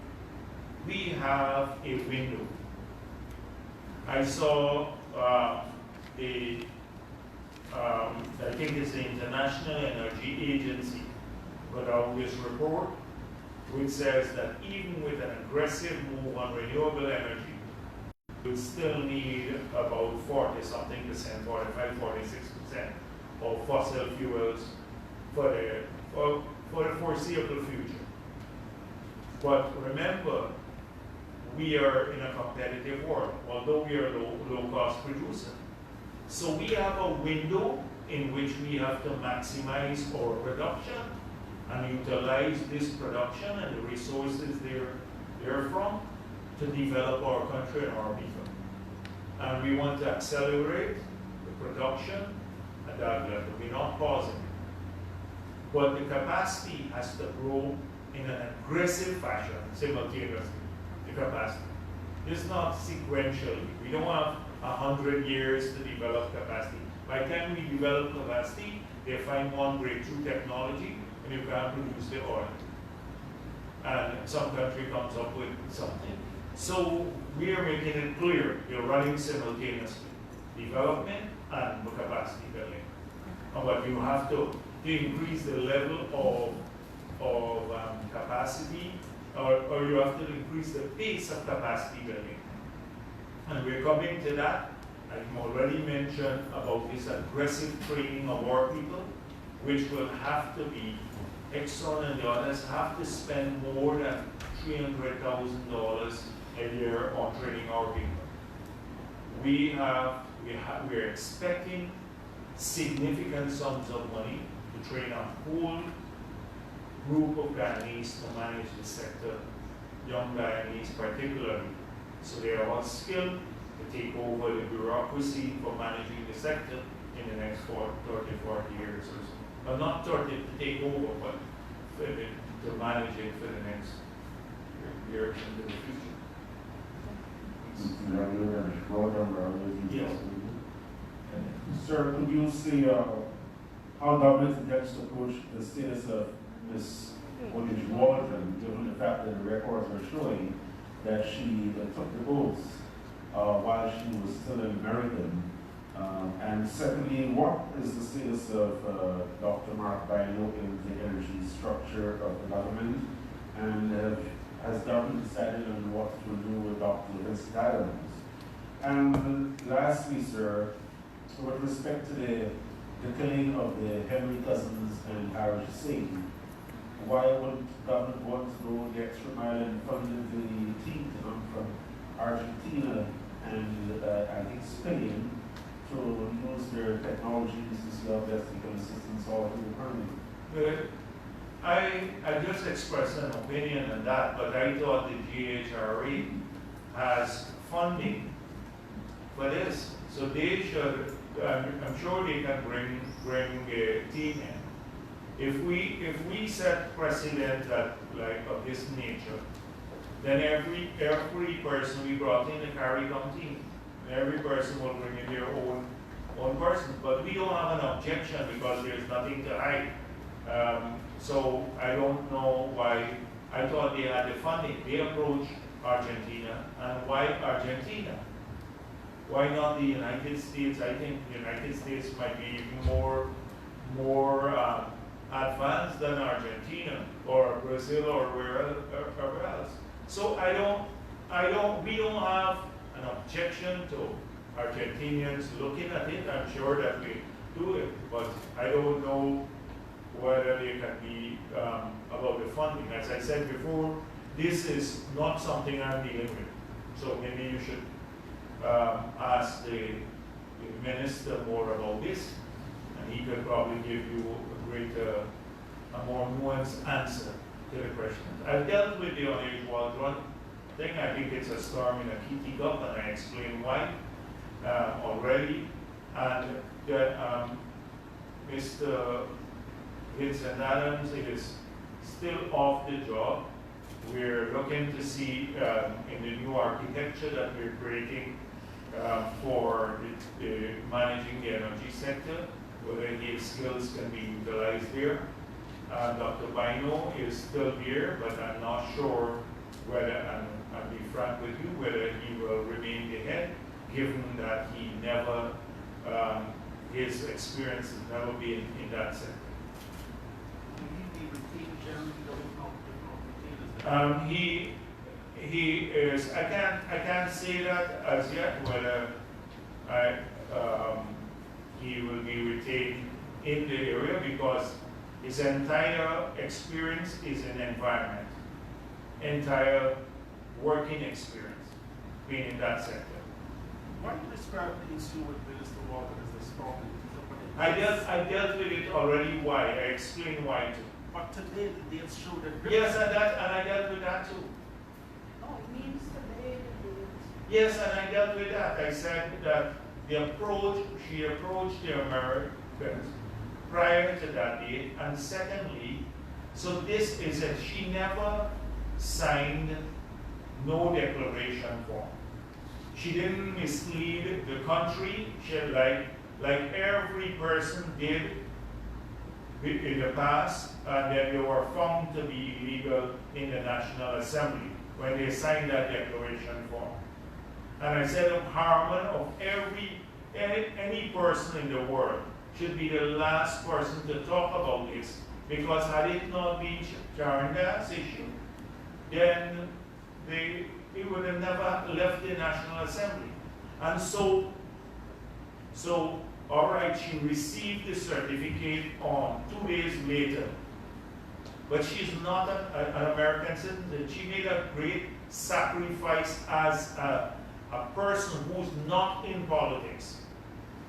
We have a window. I saw I think it's the International Energy Agency put out this report, which says that even with an aggressive move on renewable energy, we still need about 40-something%, 45, 46% of fossil fuels for the foreseeable future. But remember, we are in a competitive world, although we are a low-cost producer. So we have a window in which we have to maximize our production and utilize this production and the resources therefrom to develop our country and our people. And we want to accelerate the production at that level. We're not pausing. But the capacity has to grow in an aggressive fashion simultaneously. The capacity. It's not sequentially. We don't have 100 years to develop capacity. By the time we develop capacity, they find one breakthrough technology and you can't produce the oil. And some country comes up with something. So we are making it clear you're running simultaneously, development and capacity building. But you have to increase the level of capacity, or you have to increase the pace of capacity building. And we're coming to that I've already mentioned about this aggressive training of our people, which will have to be, Exxon and the others have to spend more than $300,000 a year on training our people. We're expecting significant sums of money to train a whole group of Guyanese to manage the sector, young Guyanese particularly. So they are all skilled to take over the bureaucracy for managing the sector in the next 30, 40 years or so. Well, not 30 to take over, but to manage it for the next years into the future. Yes. Sir, could you see how government intends to push the status of Ms. Woodage Waldron, given the fact that the records are showing that she took the oath while she was still an American? And secondly, what is the status of Dr. Mark Bino in the energy structure of the government? And has government decided on what to do with Dr. Vincent Adams? And lastly, sir, with respect to the killing of the Henry Cousins and Harry Hussein, why would government want to go the extra mile and fund the team to come from Argentina and I think Spain to use their technologies to see how best they can assist in solving the economy? I just expressed an opinion on that, but I thought the GHRA has funding for this. So they should, I'm sure they can bring a team in. If we set precedent that, like, of this nature, then every person we brought in a CARICOM team, and every person will bring in their own person. But we don't have an objection because there's nothing to hide. So I don't know why. I thought they had the funding. They approached Argentina, and why Argentina? Why not the United States? I think the United States might be even more advanced than Argentina or Brazil or wherever else. So we don't have an objection to Argentinians looking at it. I'm sure that we do it, but I don't know whether they can be about the funding. As I said before, this is not something I'm dealing with. So maybe you should ask the minister more about this, and he could probably give you a more nuanced answer to the question. I've dealt with the underage Waldron thing. I think it's a storm in a kitty cup, and I explained why already. And Mr. Vincent Adams is still off the job. We're looking to see in the new architecture that we're creating for the managing the energy sector, whether his skills can be utilized there. Dr. Bino is still here, but I'm not sure whether, and I'll be frank with you, whether he will remain the head, given that he never, his experience has never been in that sector. He is. I can't say that as yet whether he will be retained in the area, because his entire experience is in environment, entire working experience being in that sector. Why do you describe the issue with Minister Walker as a strong? I dealt with it already. Why? I explained why too. But today they have showed that. Yes, and I dealt with that too. No, it means today. Yes, and I dealt with that. I said that she approached the Americans prior to that date, and secondly, so this is that she never signed no declaration form. She didn't mislead the country. She like every person did in the past, and then they were found to be illegal in the National Assembly when they signed that declaration form. And I said, Harman, of any person in the world should be the last person to talk about this, because had it not been during that issue, then it would have never left the National Assembly. And so So, all right, she received the certificate on 2 days later, but she's not an American citizen. She made a great sacrifice as a person who's not in politics,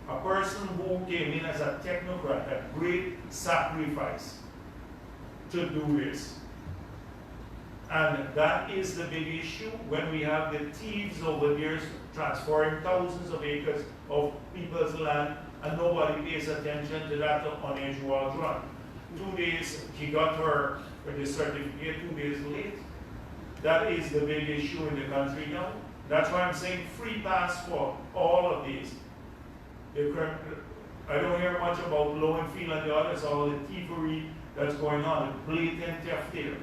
a person who came in as a technocrat, a great sacrifice to do this. And that is the big issue when we have the thieves over there transferring thousands of acres of people's land and nobody pays attention to that unusual run. 2 days, she got her the certificate 2 days late. That is the big issue in the country now. That's why I'm saying free pass for all of these. I don't hear much about Lowenfield and the others, all the thievery that's going on, the blatant theft there.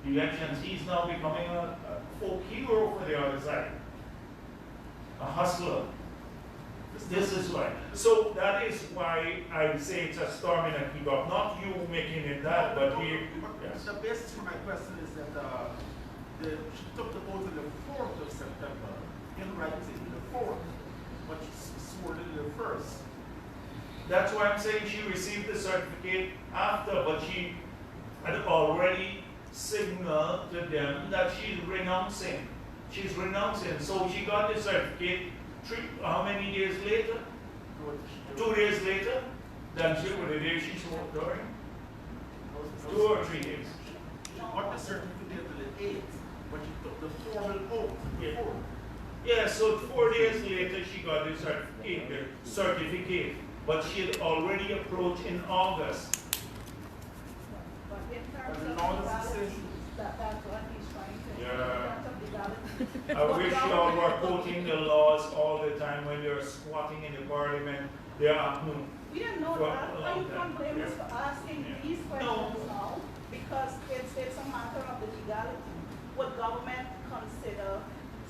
Elections, he's now becoming a folk hero for the other side. A hustler. This is why. So that is why I say it's a storm in a teacup. Not you making it that, but we. Yes. The basis for my question is that she took the oath on the 4th of September, in writing the 4th, but she swore in the 1st. That's why I'm saying she received the certificate after, but she had already signaled to them that she's renouncing. She's renouncing. So she got the certificate how many days later? 2 days later than she would the day she swore during? 2 or 3 days. She got the certificate on the 8th, but she took the formal oath before. Yeah, so 4 days later she got the certificate, but she had already approached in August. But in terms of legality, that's what he's trying to. Yeah. In terms of legality. I wish you all were quoting the laws all the time when they're squatting in the parliament. They are We didn't know For that. a Why long you can't blame time. us for asking these questions now? Because it's a matter of the legality. Would government consider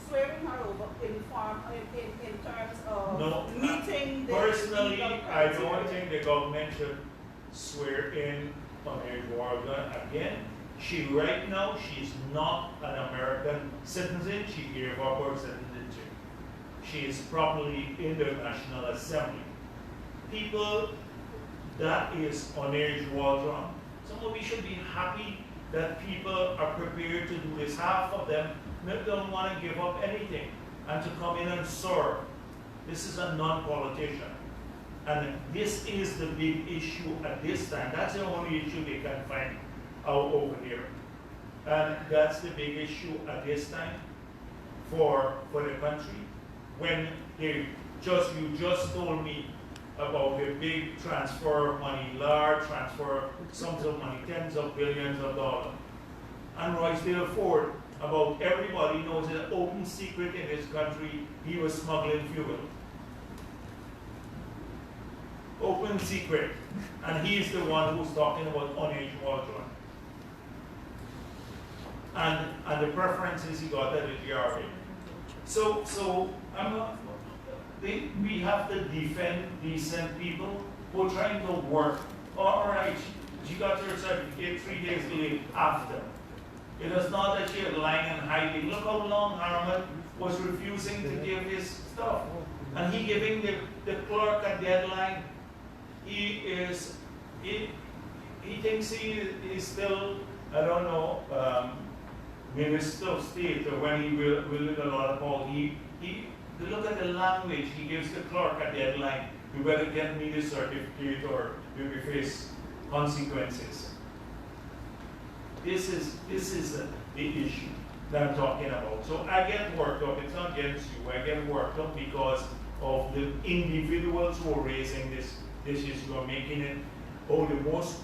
swearing her over in terms of No, meeting the personally, legal I criteria? don't think the government should swear in on Eduardo again. Right now, she's not an American citizen. She gave up her citizenship. She is properly in the National Assembly. People, that is on Eduardo. Some of we should be happy that people are prepared to do this. Half of them don't want to give up anything and to come in and serve. This is a non-politician. And this is the big issue at this time. That's the only issue they can find out over there. And that's the big issue at this time for the country. When you just told me about the big transfer of money, large transfer, sums of money, tens of billions of dollars. And Roysdale Ford, about everybody knows an open secret in this country, he was smuggling fuel. Open secret. And he's the one who's talking about unaged water. And the preferences he got at the GRA. So I'm not, we have to defend decent people who are trying to work. All right, she got her certificate 3 days late after. It is not that she had lying and hiding. Look how long Harman was refusing to give his stuff. And he giving the clerk a deadline. He thinks he is still, I don't know, Minister of State, or when he will a lot of power. Look at the language. He gives the clerk a deadline. You better get me the certificate or you will face consequences. This is the issue that I'm talking about. So I get worked up. It's not against you. I get worked up because of the individuals who are raising this issue, are making it the most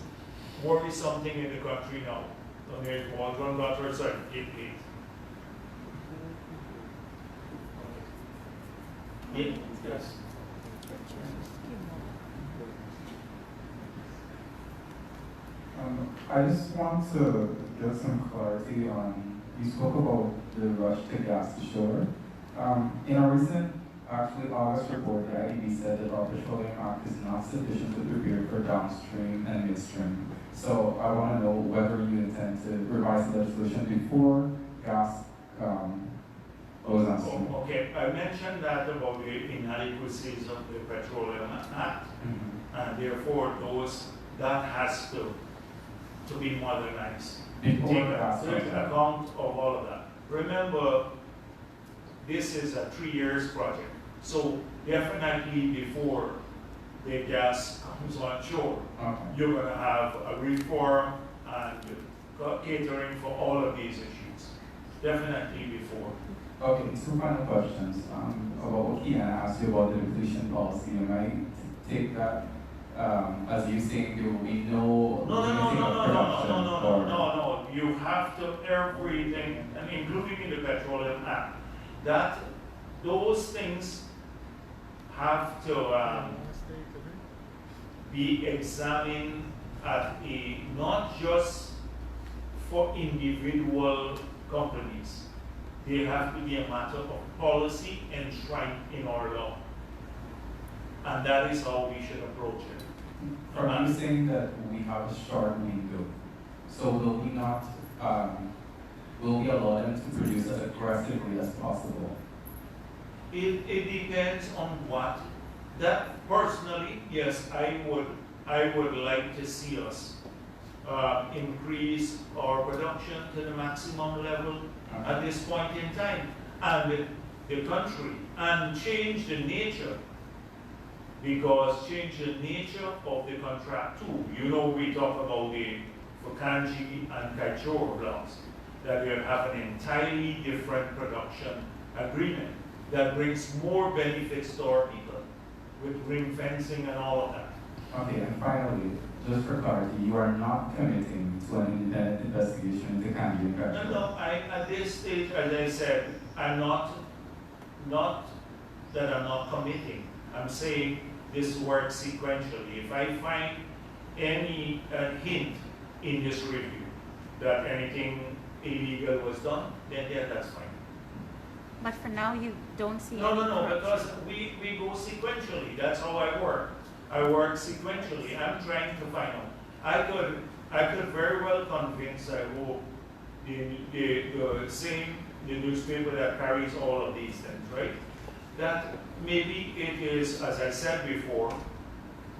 worrisome thing in the country now. One got her certificate late. Yes. I just want to get some clarity on, you spoke about the rush to gas to shore. In a recent, August report, the IEB said that our Petroleum Act is not sufficient to prepare for downstream and midstream. So I want to know whether you intend to revise the legislation before gas I was asking. Okay, I mentioned that about the inadequacies of the Petroleum Act, and therefore that has to be modernized. Before Take that, account of all of that. Remember, this is a 3 years project, so definitely before the gas comes on shore, you're going to have a reform and catering for all of these issues. Definitely before. Okay, two final questions. About what Kiana asked you about the depletion policy. Am I take that as you saying there will be no limiting of production? No. You have to everything, and including in the Petroleum Act, that those things have to be examined at not just for individual companies. They have to be a matter of policy enshrined in our law. And that is how we should approach it. Are you saying that we have a short window? So will we not, will we allow them to produce as aggressively as possible? It depends on what. That personally, yes, I would like to see us increase our production to the maximum level at this point in time, and the country, and change the nature, because change the nature of the contract too. You know, we talk about the Fukanji and Kaichoro blocks, that we have an entirely different production agreement that brings more benefits to our people, with ring fencing and all of that. Okay, and finally, just for clarity, you are not committing to an independent investigation into Candy and Kaichoro? No, at this stage, as I said, I'm not that I'm not committing. I'm saying this works sequentially. If I find any hint in this review that anything illegal was done, then yeah, that's fine. But for now, you don't see No, any corruption. because we go sequentially. That's how I work. I work sequentially. I'm trying to find out. I could very well convince, I hope, the newspaper that carries all of these things, right? That maybe it is, as I said before,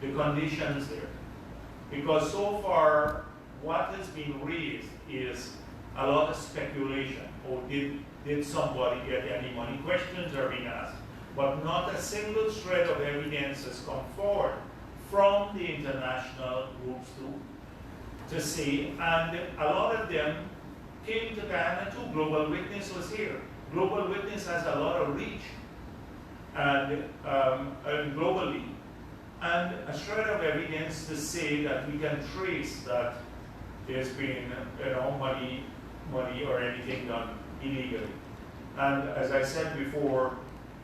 the conditions there. Because so far, what has been raised is a lot of speculation. Or did somebody get any money? Questions are being asked. But not a single shred of evidence has come forward from the international groups to say, and a lot of them came to Guyana too. Global Witness was here. Global Witness has a lot of reach and globally, and a shred of evidence to say that we can trace that there's been money or anything done illegally. And as I said before,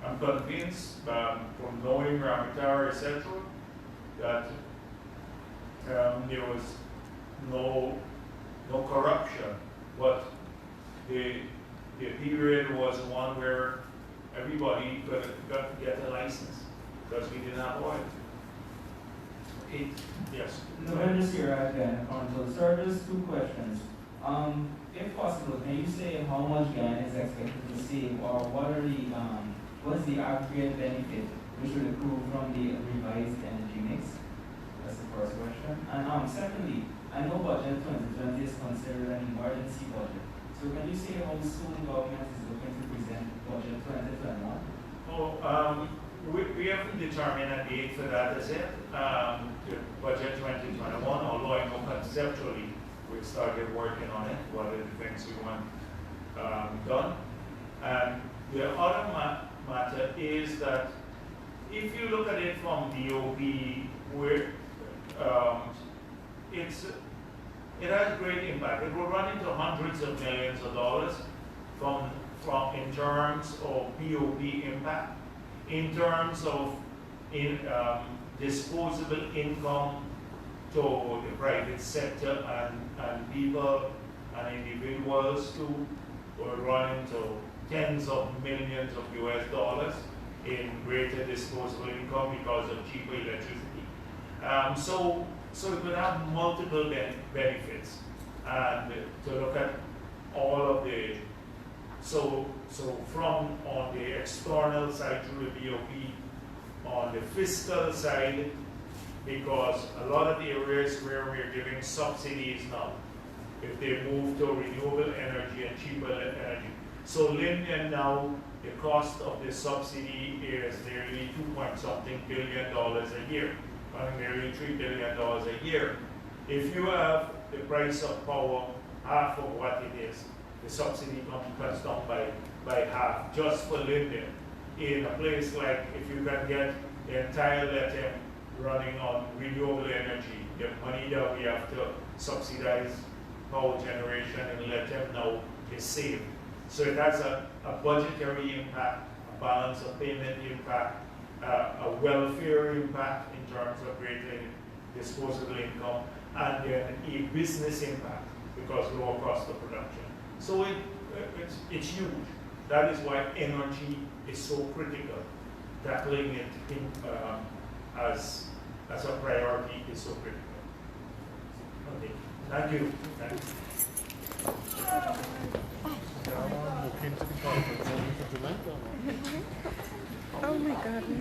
I'm convinced from knowing Ramatar, etc., that there was no corruption, but the period was one where everybody got to get a license because we didn't have oil. Okay, yes. November Sierra again, Council. Sir, just two questions. If possible, can you say how much Guyana is expected to save, or what is the aggregate benefit which will accrue from the revised energy mix? That's the first question. And secondly, I know budget 2020 is considered an emergency budget. So can you say how soon government is looking to present budget 2021? Oh, we haven't determined a date for that as yet. The budget 2021, although I know conceptually we started working on it, what are the things we want done. And the other matter is that if you look at it from DOP, where it has great impact. It will run into hundreds of millions of dollars from in terms of BOP impact, in terms of disposable income to the private sector and people and individuals who will run into tens of millions of US dollars in greater disposable income because of cheaper electricity. So it will have multiple benefits, and to look at all of the, so So from on the external side through the BOP, on the fiscal side, because a lot of the areas where we're giving subsidies now, if they move to renewable energy and cheaper energy. So Linden now, the cost of the subsidy is nearly $2.something billion a year, nearly $3 billion a year. If you have the price of power half of what it is, the subsidy cuts down by half just for Linden. In a place like, if you can get the entire Lethem running on renewable energy, the money that we have to subsidize power generation in Lethem now is saved. So it has a budgetary impact, a balance of payment impact, a welfare impact in terms of greater disposable income, and then a business impact because lower cost of production. So it's huge. That is why energy is so critical. Tackling it as a priority is so critical. Okay, thank you. Thank you. Oh my God.